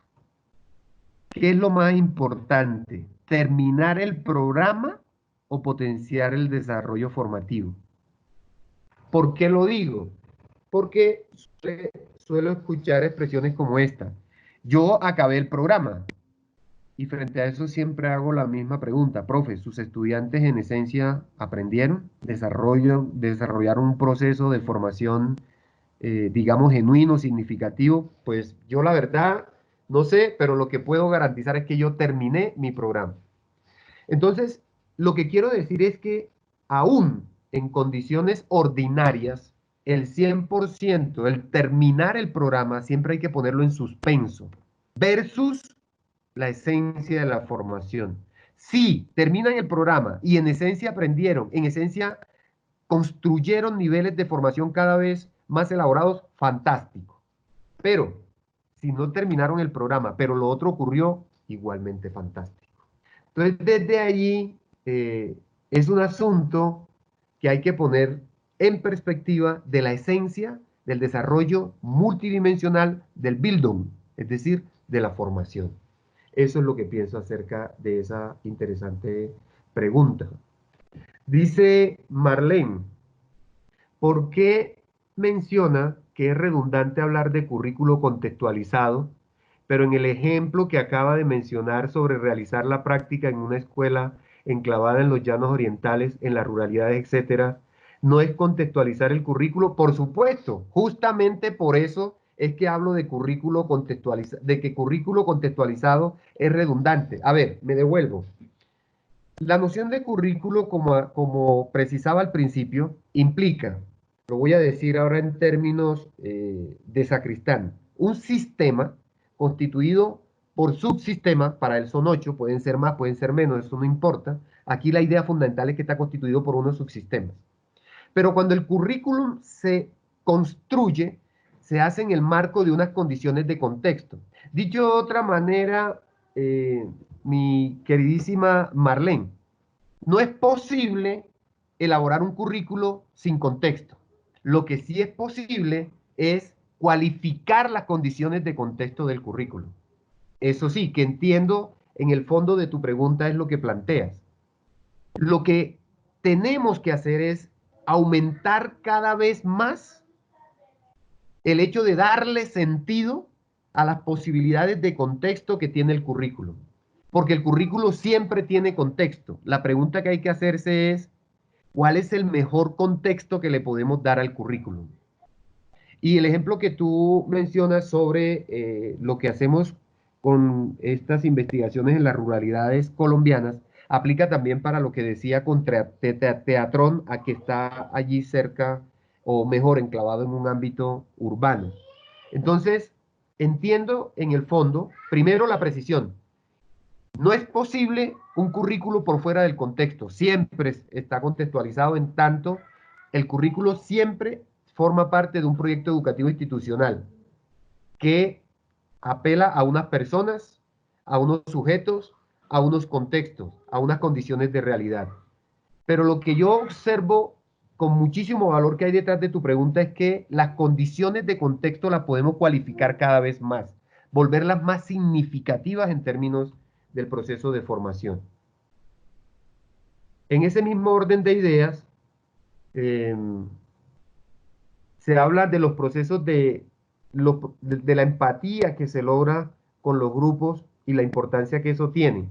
¿Qué es lo más importante? ¿Terminar el programa o potenciar el desarrollo formativo? ¿Por qué lo digo? Porque suelo escuchar expresiones como esta. Yo acabé el programa y frente a eso siempre hago la misma pregunta. Profe, ¿sus estudiantes en esencia aprendieron? ¿Desarrollaron un proceso de formación, digamos, genuino, significativo? Pues yo la verdad no sé, pero lo que puedo garantizar es que yo terminé mi programa. Entonces, lo que quiero decir es que aún en condiciones ordinarias, el 100%, el terminar el programa, siempre hay que ponerlo en suspenso, versus la esencia de la formación. Si terminan el programa y en esencia aprendieron, en esencia construyeron niveles de formación cada vez más elaborados, fantástico. Pero si no terminaron el programa, pero lo otro ocurrió, igualmente fantástico. Entonces, desde allí es un asunto que hay que poner en perspectiva de la esencia del desarrollo multidimensional del Bildung, es decir, de la formación. Eso es lo que pienso acerca de esa interesante pregunta. Dice Marlene, ¿por qué menciona que es redundante hablar de currículo contextualizado, pero en el ejemplo que acaba de mencionar sobre realizar la práctica en una escuela enclavada en los llanos orientales, en las ruralidades, etcétera, no es contextualizar el currículo? Por supuesto, justamente por eso es que hablo de currículo contextualizado, de que currículo contextualizado es redundante. A ver, me devuelvo. La noción de currículo, como precisaba al principio, implica, lo voy a decir ahora en términos de sacristán, un sistema constituido por subsistemas, para él son 8, pueden ser más, pueden ser menos, eso no importa. Aquí la idea fundamental es que está constituido por unos subsistemas. Pero cuando el currículum se construye, se hace en el marco de unas condiciones de contexto. Dicho de otra manera, mi queridísima Marlene, no es posible elaborar un currículo sin contexto. Lo que sí es posible es cualificar las condiciones de contexto del currículo. Eso sí, que entiendo en el fondo de tu pregunta es lo que planteas. Lo que tenemos que hacer es aumentar cada vez más el hecho de darle sentido a las posibilidades de contexto que tiene el currículo. Porque el currículo siempre tiene contexto. La pregunta que hay que hacerse es, ¿cuál es el mejor contexto que le podemos dar al currículum? Y el ejemplo que tú mencionas sobre lo que hacemos con estas investigaciones en las ruralidades colombianas, aplica también para lo que decía con Teatrón, a que está allí cerca, o mejor, enclavado en un ámbito urbano. Entonces, entiendo en el fondo, primero la precisión. No es posible un currículo por fuera del contexto, siempre está contextualizado en tanto el currículo siempre forma parte de un proyecto educativo institucional que apela a unas personas, a unos sujetos, a unos contextos, a unas condiciones de realidad. Pero lo que yo observo con muchísimo valor que hay detrás de tu pregunta es que las condiciones de contexto las podemos cualificar cada vez más, volverlas más significativas en términos del proceso de formación. En ese mismo orden de ideas, eh, se habla de los procesos de la empatía que se logra con los grupos y la importancia que eso tiene.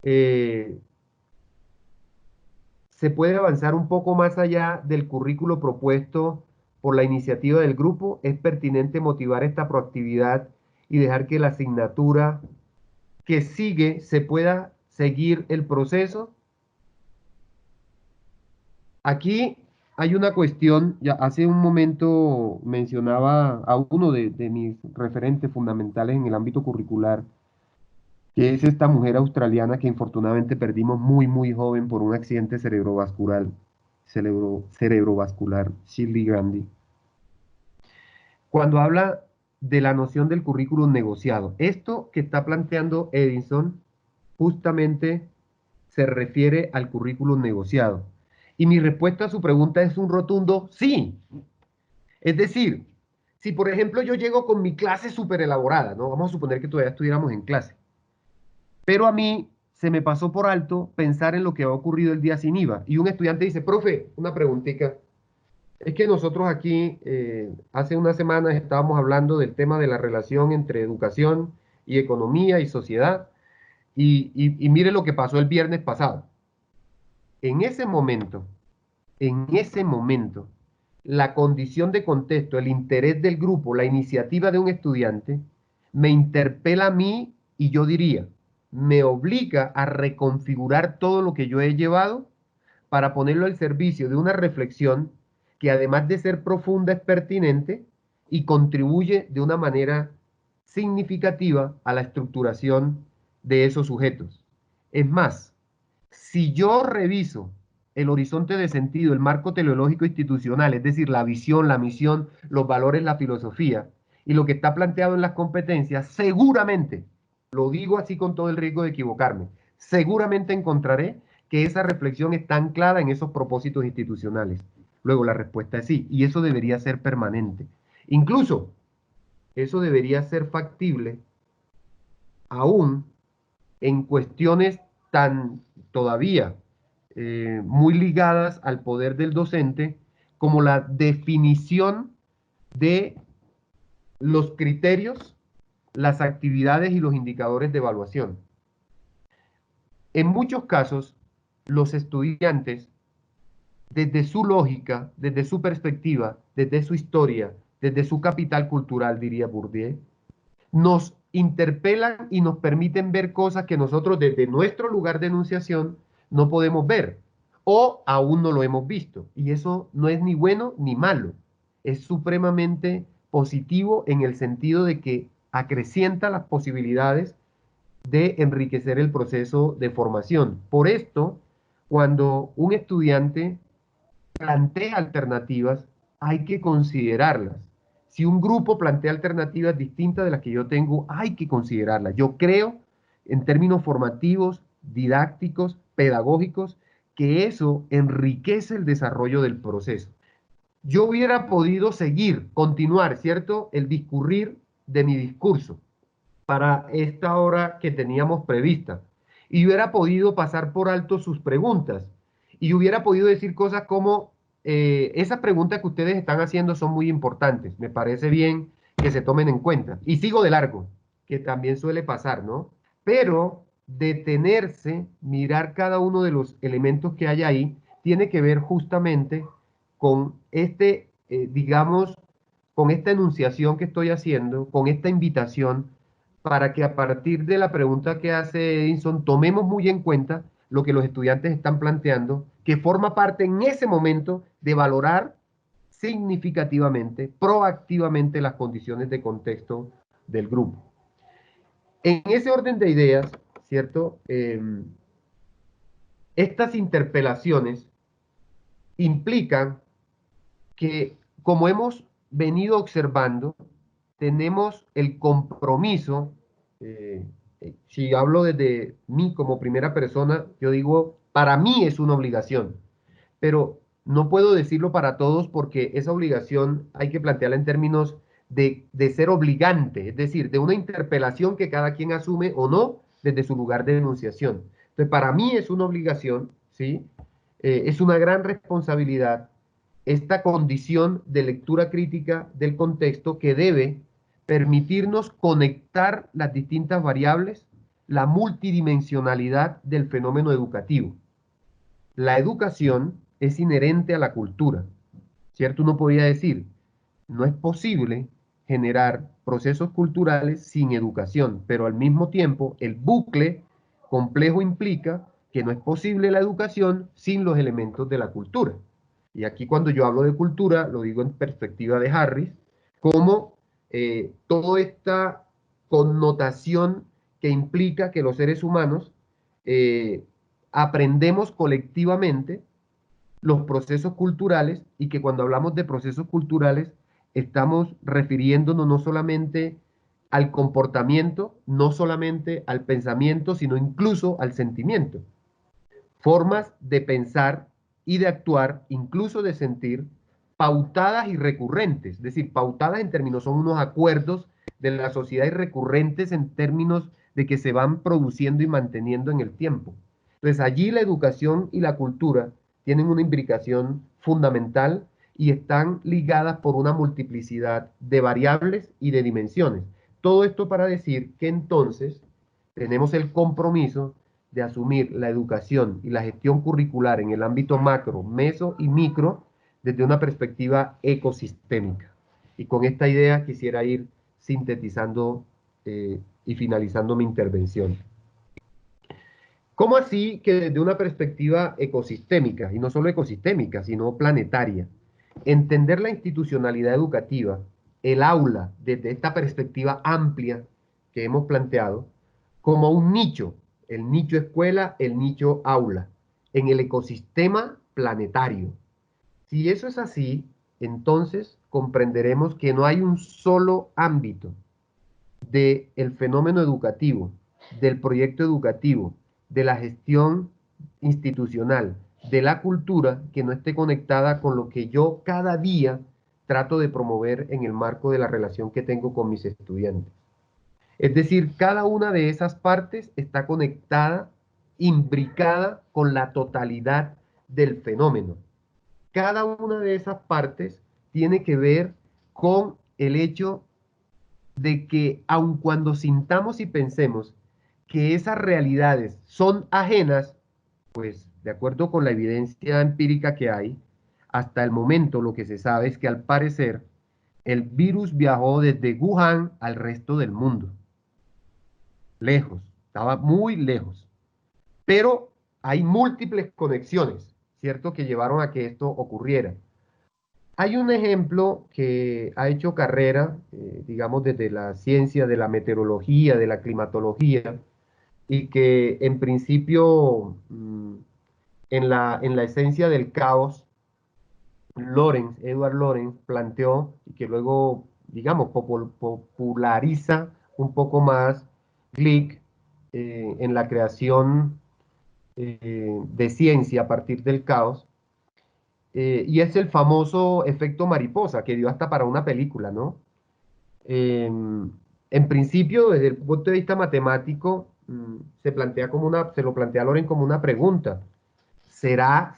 Eh, se puede avanzar un poco más allá del currículo propuesto por la iniciativa del grupo. Es pertinente motivar esta proactividad y dejar que la asignatura que sigue se pueda seguir el proceso. Aquí hay una cuestión, ya hace un momento mencionaba a uno de mis referentes fundamentales en el ámbito curricular, que es esta mujer australiana que infortunadamente perdimos muy, muy joven por un accidente cerebrovascular, Shirley Gandhi. Cuando habla de la noción del currículum negociado, esto que está planteando Edison justamente se refiere al currículum negociado. Y mi respuesta a su pregunta es un rotundo sí. Es decir, si por ejemplo yo llego con mi clase súper elaborada, ¿no? Vamos a suponer que todavía estuviéramos en clase, pero a mí se me pasó por alto pensar en lo que ha ocurrido el día sin IVA. Y un estudiante dice, profe, una preguntita. Es que nosotros aquí hace unas semanas estábamos hablando del tema de la relación entre educación y economía y sociedad. Y mire lo que pasó el viernes pasado. En ese momento, la condición de contexto, el interés del grupo, la iniciativa de un estudiante, me interpela a mí y yo diría, me obliga a reconfigurar todo lo que yo he llevado para ponerlo al servicio de una reflexión que además de ser profunda es pertinente y contribuye de una manera significativa a la estructuración de esos sujetos. Es más, si yo reviso el horizonte de sentido, el marco teleológico institucional, es decir, la visión, la misión, los valores, la filosofía, y lo que está planteado en las competencias, seguramente, lo digo así con todo el riesgo de equivocarme, seguramente encontraré que esa reflexión está anclada en esos propósitos institucionales. Luego la respuesta es sí, y eso debería ser permanente. Incluso, eso debería ser factible aún en cuestiones tan todavía muy ligadas al poder del docente, como la definición de los criterios, las actividades y los indicadores de evaluación. En muchos casos, los estudiantes, desde su lógica, desde su perspectiva, desde su historia, desde su capital cultural, diría Bourdieu, nos interpelan y nos permiten ver cosas que nosotros desde nuestro lugar de enunciación no podemos ver o aún no lo hemos visto. Y eso no es ni bueno ni malo. Es supremamente positivo en el sentido de que acrecienta las posibilidades de enriquecer el proceso de formación. Por esto, cuando un estudiante plantea alternativas, hay que considerarlas. Si un grupo plantea alternativas distintas de las que yo tengo, hay que considerarlas. Yo creo, en términos formativos, didácticos, pedagógicos, que eso enriquece el desarrollo del proceso. Yo hubiera podido seguir, continuar, ¿cierto?, el discurrir de mi discurso para esta hora que teníamos prevista. Y hubiera podido pasar por alto sus preguntas. Y hubiera podido decir cosas como, esas preguntas que ustedes están haciendo son muy importantes. Me parece bien que se tomen en cuenta. Y sigo de largo, que también suele pasar, ¿no? Pero detenerse, mirar cada uno de los elementos que hay ahí, tiene que ver justamente con digamos, con esta enunciación que estoy haciendo, con esta invitación para que a partir de la pregunta que hace Edinson tomemos muy en cuenta lo que los estudiantes están planteando, que forma parte en ese momento de valorar significativamente, proactivamente las condiciones de contexto del grupo. En ese orden de ideas, ¿cierto? Estas interpelaciones implican que, como hemos venido observando, tenemos el compromiso, si hablo desde mí como primera persona, yo digo, para mí es una obligación, pero no puedo decirlo para todos porque esa obligación hay que plantearla en términos de ser obligante, es decir, de una interpelación que cada quien asume o no desde su lugar de denunciación. Entonces, para mí es una obligación, ¿sí? Es una gran responsabilidad esta condición de lectura crítica del contexto que debe permitirnos conectar las distintas variables, la multidimensionalidad del fenómeno educativo. La educación es inherente a la cultura, ¿cierto? Uno podría decir, no es posible generar procesos culturales sin educación, pero al mismo tiempo el bucle complejo implica que no es posible la educación sin los elementos de la cultura. Y aquí cuando yo hablo de cultura, lo digo en perspectiva de Harris, como toda esta connotación que implica que los seres humanos eh, aprendemos colectivamente los procesos culturales y que cuando hablamos de procesos culturales estamos refiriéndonos no solamente al comportamiento, no solamente al pensamiento, sino incluso al sentimiento. Formas de pensar y de actuar, incluso de sentir, pautadas y recurrentes, es decir, pautadas en términos, son unos acuerdos de la sociedad y recurrentes en términos de que se van produciendo y manteniendo en el tiempo. Entonces allí la educación y la cultura tienen una imbricación fundamental y están ligadas por una multiplicidad de variables y de dimensiones. Todo esto para decir que entonces tenemos el compromiso de asumir la educación y la gestión curricular en el ámbito macro, meso y micro desde una perspectiva ecosistémica. Y con esta idea quisiera ir sintetizando y finalizando mi intervención. ¿Cómo así que desde una perspectiva ecosistémica, y no solo ecosistémica, sino planetaria, entender la institucionalidad educativa, el aula, desde esta perspectiva amplia que hemos planteado, como un nicho, el nicho escuela, el nicho aula, en el ecosistema planetario? Si eso es así, entonces comprenderemos que no hay un solo ámbito del fenómeno educativo, del proyecto educativo, de la gestión institucional, de la cultura, que no esté conectada con lo que yo cada día trato de promover en el marco de la relación que tengo con mis estudiantes. Es decir, cada una de esas partes está conectada, imbricada con la totalidad del fenómeno. Cada una de esas partes tiene que ver con el hecho de que aun cuando sintamos y pensemos que esas realidades son ajenas, pues de acuerdo con la evidencia empírica que hay, hasta el momento lo que se sabe es que al parecer el virus viajó desde Wuhan al resto del mundo. Lejos, estaba muy lejos. Pero hay múltiples conexiones, ¿cierto?, que llevaron a que esto ocurriera. Hay un ejemplo que ha hecho carrera, digamos, desde la ciencia de la meteorología, de la climatología, y que en principio, en la esencia del caos, Edward Lorenz planteó, y que luego, digamos, populariza un poco más Glick en la creación de ciencia a partir del caos, y es el famoso efecto mariposa, que dio hasta para una película, ¿no? En principio, desde el punto de vista matemático, se lo plantea Lorenz como una pregunta. ¿Será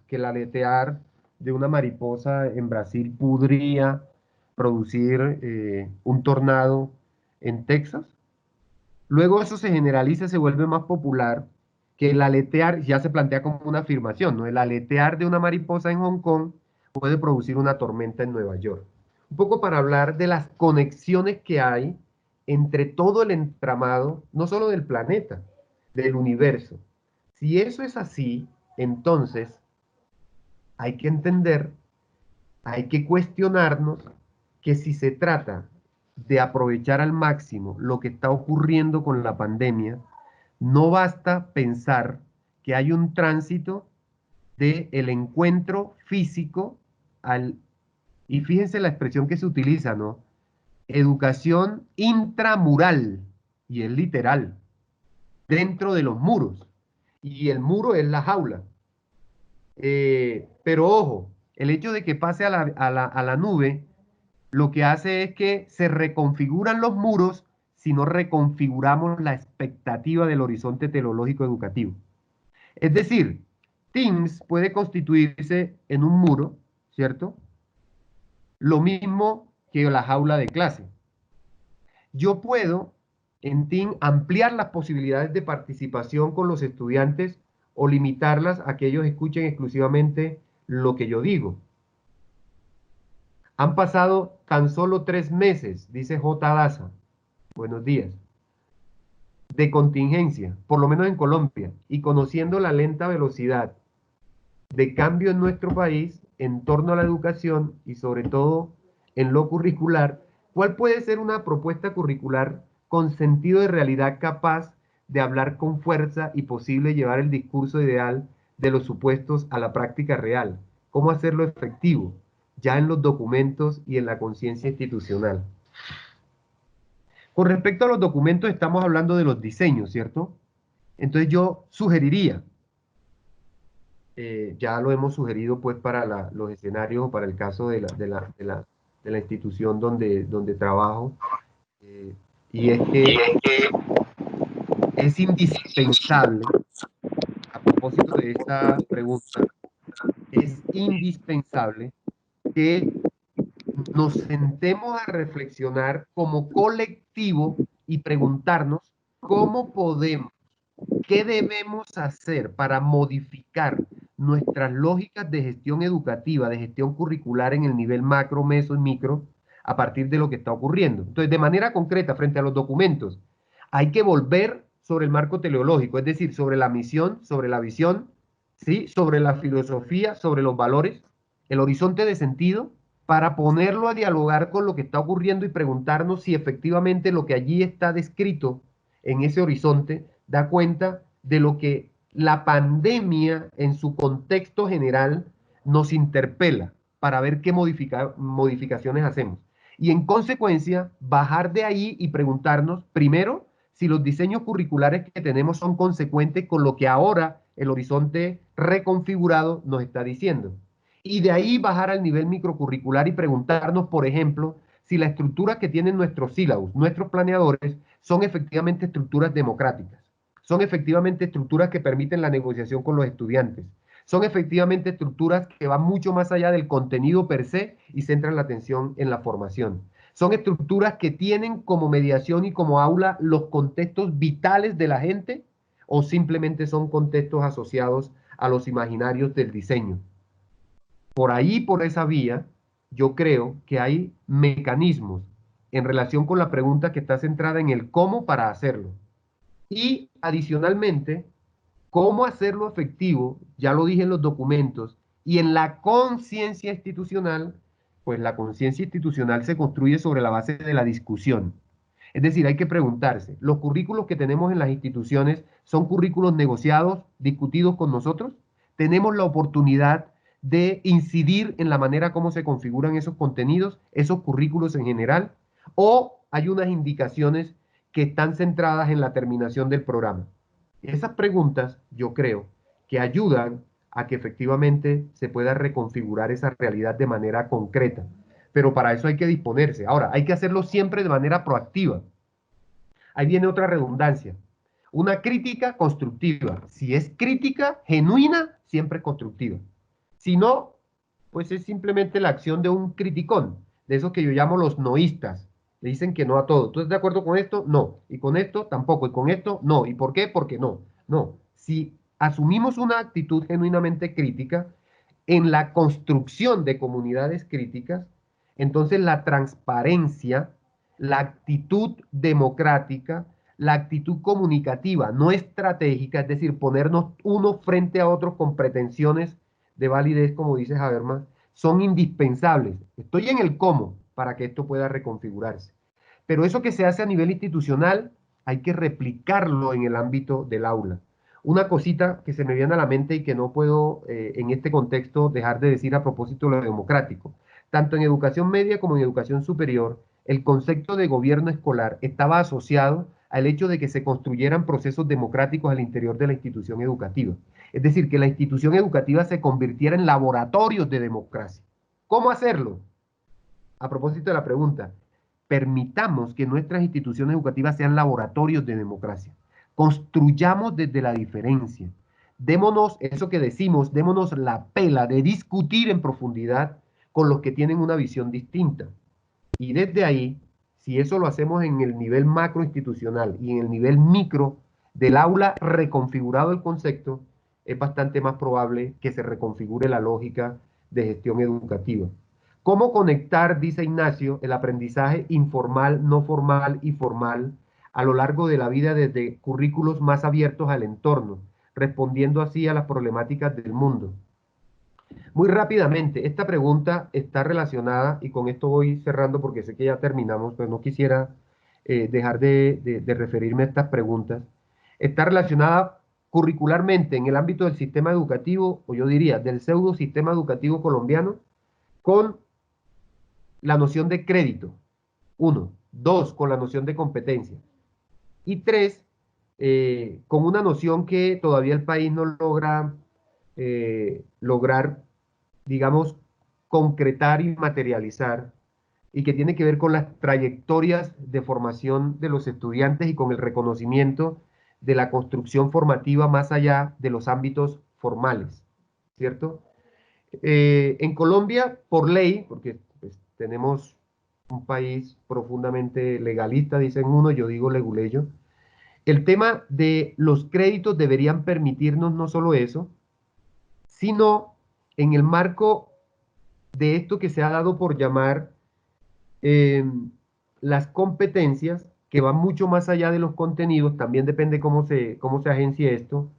que el aletear de una mariposa en Brasil podría producir un tornado en Texas? Luego eso se generaliza, se vuelve más popular, que el aletear ya se plantea como una afirmación, ¿no? El aletear de una mariposa en Hong Kong puede producir una tormenta en Nueva York. Un poco para hablar de las conexiones que hay entre todo el entramado, no solo del planeta, del universo. Si eso es así, entonces hay que entender, hay que cuestionarnos que si se trata de aprovechar al máximo lo que está ocurriendo con la pandemia, no basta pensar que hay un tránsito del encuentro físico al, y fíjense la expresión que se utiliza, ¿no? Educación intramural, y es literal, dentro de los muros, y el muro es la jaula. Pero ojo, el hecho de que pase a la nube, lo que hace es que se reconfiguran los muros si no reconfiguramos la expectativa del horizonte teleológico educativo. Es decir, Teams puede constituirse en un muro, ¿cierto? Lo mismo que la jaula de clase. Yo puedo en Teams ampliar las posibilidades de participación con los estudiantes o limitarlas a que ellos escuchen exclusivamente lo que yo digo. Han pasado tan solo 3 meses, dice J. Daza, buenos días, de contingencia, por lo menos en Colombia, y conociendo la lenta velocidad de cambio en nuestro país en torno a la educación y sobre todo en lo curricular, ¿cuál puede ser una propuesta curricular con sentido de realidad capaz de hablar con fuerza y posible llevar el discurso ideal de los supuestos a la práctica real? ¿Cómo hacerlo efectivo? Ya en los documentos y en la conciencia institucional. Con respecto a los documentos, estamos hablando de los diseños, ¿cierto? Entonces yo sugeriría, ya lo hemos sugerido pues para los escenarios, para el caso de la institución donde trabajo, eh, y es que es indispensable, a propósito de esta pregunta, es indispensable que nos sentemos a reflexionar como colectivo y preguntarnos cómo podemos, qué debemos hacer para modificar nuestras lógicas de gestión educativa, de gestión curricular en el nivel macro, meso y micro, a partir de lo que está ocurriendo. Entonces, de manera concreta, frente a los documentos, hay que volver sobre el marco teleológico, es decir, sobre la misión, sobre la visión, ¿sí?, sobre la filosofía, sobre los valores, el horizonte de sentido, para ponerlo a dialogar con lo que está ocurriendo y preguntarnos si efectivamente lo que allí está descrito en ese horizonte da cuenta de lo que la pandemia en su contexto general nos interpela para ver qué modificaciones hacemos. Y en consecuencia, bajar de ahí y preguntarnos, primero, si los diseños curriculares que tenemos son consecuentes con lo que ahora el horizonte reconfigurado nos está diciendo. Y de ahí bajar al nivel microcurricular y preguntarnos, por ejemplo, si la estructura que tienen nuestros sílabos, nuestros planeadores, son efectivamente estructuras democráticas, son efectivamente estructuras que permiten la negociación con los estudiantes, son efectivamente estructuras que van mucho más allá del contenido per se y centran la atención en la formación. Son estructuras que tienen como mediación y como aula los contextos vitales de la gente o simplemente son contextos asociados a los imaginarios del diseño. Por ahí, por esa vía, yo creo que hay mecanismos en relación con la pregunta que está centrada en el cómo para hacerlo. Y adicionalmente, ¿Cómo hacerlo efectivo? Ya lo dije en los documentos. Y en la conciencia institucional, pues la conciencia institucional se construye sobre la base de la discusión. Es decir, hay que preguntarse, ¿los currículos que tenemos en las instituciones son currículos negociados, discutidos con nosotros? ¿Tenemos la oportunidad de incidir en la manera como se configuran esos contenidos, esos currículos en general? ¿O hay unas indicaciones que están centradas en la terminación del programa? Esas preguntas, yo creo, que ayudan a que efectivamente se pueda reconfigurar esa realidad de manera concreta. Pero para eso hay que disponerse. Ahora, hay que hacerlo siempre de manera proactiva. Ahí viene otra redundancia. Una crítica constructiva. Si es crítica genuina, siempre es constructiva. Si no, pues es simplemente la acción de un criticón, de esos que yo llamo los noístas. Le dicen que no a todo. ¿Tú estás de acuerdo con esto? No. Y con esto tampoco. Y con esto no. ¿Y por qué? Porque no. No. Si asumimos una actitud genuinamente crítica en la construcción de comunidades críticas, entonces la transparencia, la actitud democrática, la actitud comunicativa, no estratégica, es decir, ponernos uno frente a otro con pretensiones de validez, como dice Habermas, son indispensables. Estoy en el cómo para que esto pueda reconfigurarse. Pero eso que se hace a nivel institucional hay que replicarlo en el ámbito del aula. Una cosita que se me viene a la mente y que no puedo en este contexto dejar de decir a propósito de lo democrático. Tanto en educación media como en educación superior, el concepto de gobierno escolar estaba asociado al hecho de que se construyeran procesos democráticos al interior de la institución educativa. Es decir, que la institución educativa se convirtiera en laboratorios de democracia. ¿Cómo hacerlo? A propósito de la pregunta, permitamos que nuestras instituciones educativas sean laboratorios de democracia. Construyamos desde la diferencia. Démonos, eso que decimos, démonos la pela de discutir en profundidad con los que tienen una visión distinta. Y desde ahí, si eso lo hacemos en el nivel macro institucional y en el nivel micro del aula reconfigurado el concepto, es bastante más probable que se reconfigure la lógica de gestión educativa. ¿Cómo conectar, dice Ignacio, el aprendizaje informal, no formal y formal a lo largo de la vida desde currículos más abiertos al entorno, respondiendo así a las problemáticas del mundo? Muy rápidamente, esta pregunta está relacionada, y con esto voy cerrando porque sé que ya terminamos, pero no quisiera dejar de referirme a estas preguntas. Está relacionada curricularmente en el ámbito del sistema educativo, o yo diría, del pseudo sistema educativo colombiano, con la noción de crédito. Uno. Dos, con la noción de competencia. Y tres, con una noción que todavía el país no logra lograr, digamos, concretar y materializar, y que tiene que ver con las trayectorias de formación de los estudiantes y con el reconocimiento de la construcción formativa más allá de los ámbitos formales, ¿cierto? En Colombia, por ley, porque pues, tenemos un país profundamente legalista, dicen uno, yo digo leguleyo, el tema de los créditos deberían permitirnos no solo eso, sino en el marco de esto que se ha dado por llamar eh, las competencias, que van mucho más allá de los contenidos, también depende cómo se agencie esto.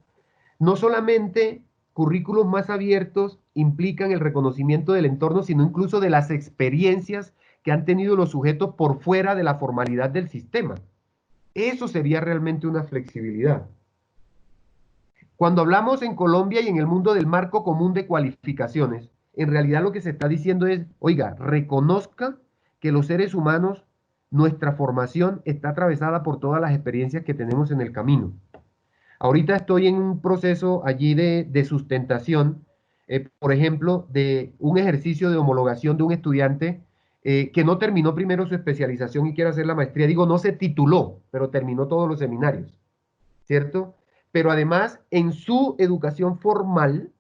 No solamente currículos más abiertos implican el reconocimiento del entorno, sino incluso de las experiencias que han tenido los sujetos por fuera de la formalidad del sistema. Eso sería realmente una flexibilidad. Cuando hablamos en Colombia y en el mundo del marco común de cualificaciones, en realidad lo que se está diciendo es, oiga, reconozca que los seres humanos, nuestra formación está atravesada por todas las experiencias que tenemos en el camino. Ahorita estoy en un proceso allí de sustentación, por ejemplo, de un ejercicio de homologación de un estudiante que no terminó primero su especialización y quiere hacer la maestría. Digo, no se tituló, pero terminó todos los seminarios, ¿cierto? Pero además, en su educación formal,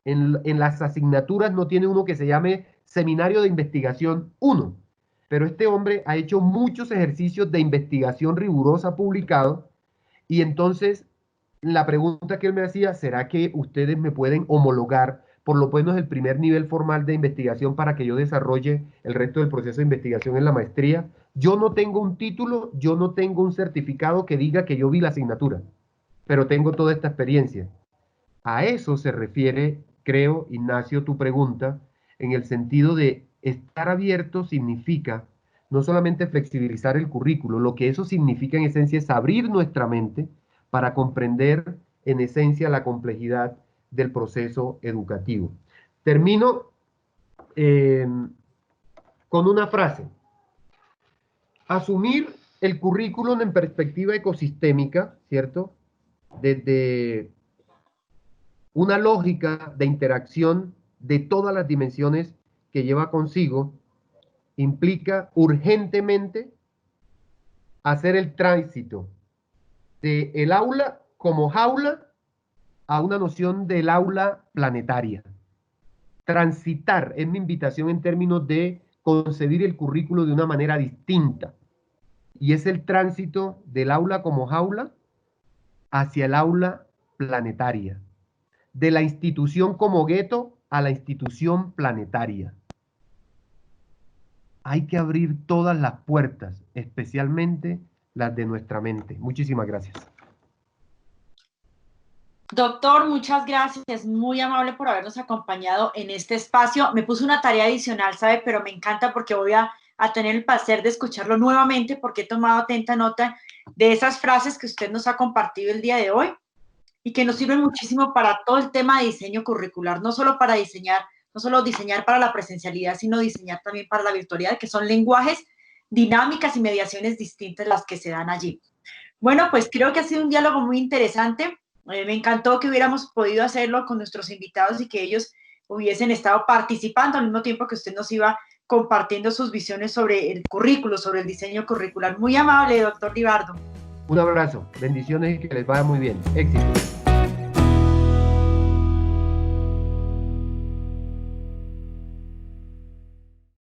en las asignaturas no tiene uno que se llame Seminario de Investigación 1. Pero este hombre ha hecho muchos ejercicios de investigación rigurosa publicado y entonces la pregunta que él me hacía, ¿será que ustedes me pueden homologar por lo menos el primer nivel formal de investigación para que yo desarrolle el resto del proceso de investigación en la maestría? Yo no tengo un título, yo no tengo un certificado que diga que yo vi la asignatura, pero tengo toda esta experiencia. A eso se refiere, creo, Ignacio, tu pregunta, en el sentido de estar abierto significa no solamente flexibilizar el currículo, lo que eso significa en esencia es abrir nuestra mente para comprender en esencia la complejidad del proceso educativo. Termino con una frase. Asumir el currículum en perspectiva ecosistémica, ¿cierto? Desde una lógica de interacción de todas las dimensiones que lleva consigo, implica urgentemente hacer el tránsito del aula como jaula a una noción del aula planetaria. Transitar es mi invitación en términos de concebir el currículo de una manera distinta. Y es el tránsito del aula como jaula hacia el aula planetaria. De la institución como gueto a la institución planetaria. Hay que abrir todas las puertas, especialmente las de nuestra mente. Muchísimas gracias. Doctor, muchas gracias. Es muy amable por habernos acompañado en este espacio. Me puse una tarea adicional, ¿sabe? Pero me encanta porque voy a tener el placer de escucharlo nuevamente porque he tomado atenta nota de esas frases que usted nos ha compartido el día de hoy y que nos sirven muchísimo para todo el tema de diseño curricular, no solo para diseñar, no solo diseñar para la presencialidad, sino diseñar también para la virtualidad, que son lenguajes, dinámicas y mediaciones distintas las que se dan allí. Bueno, pues creo que ha sido un diálogo muy interesante. Me encantó que hubiéramos podido hacerlo con nuestros invitados y que ellos hubiesen estado participando al mismo tiempo que usted nos iba compartiendo sus visiones sobre el currículo, sobre el diseño curricular. Muy amable, doctor Libardo. Un abrazo, bendiciones y que les vaya muy bien. Éxito.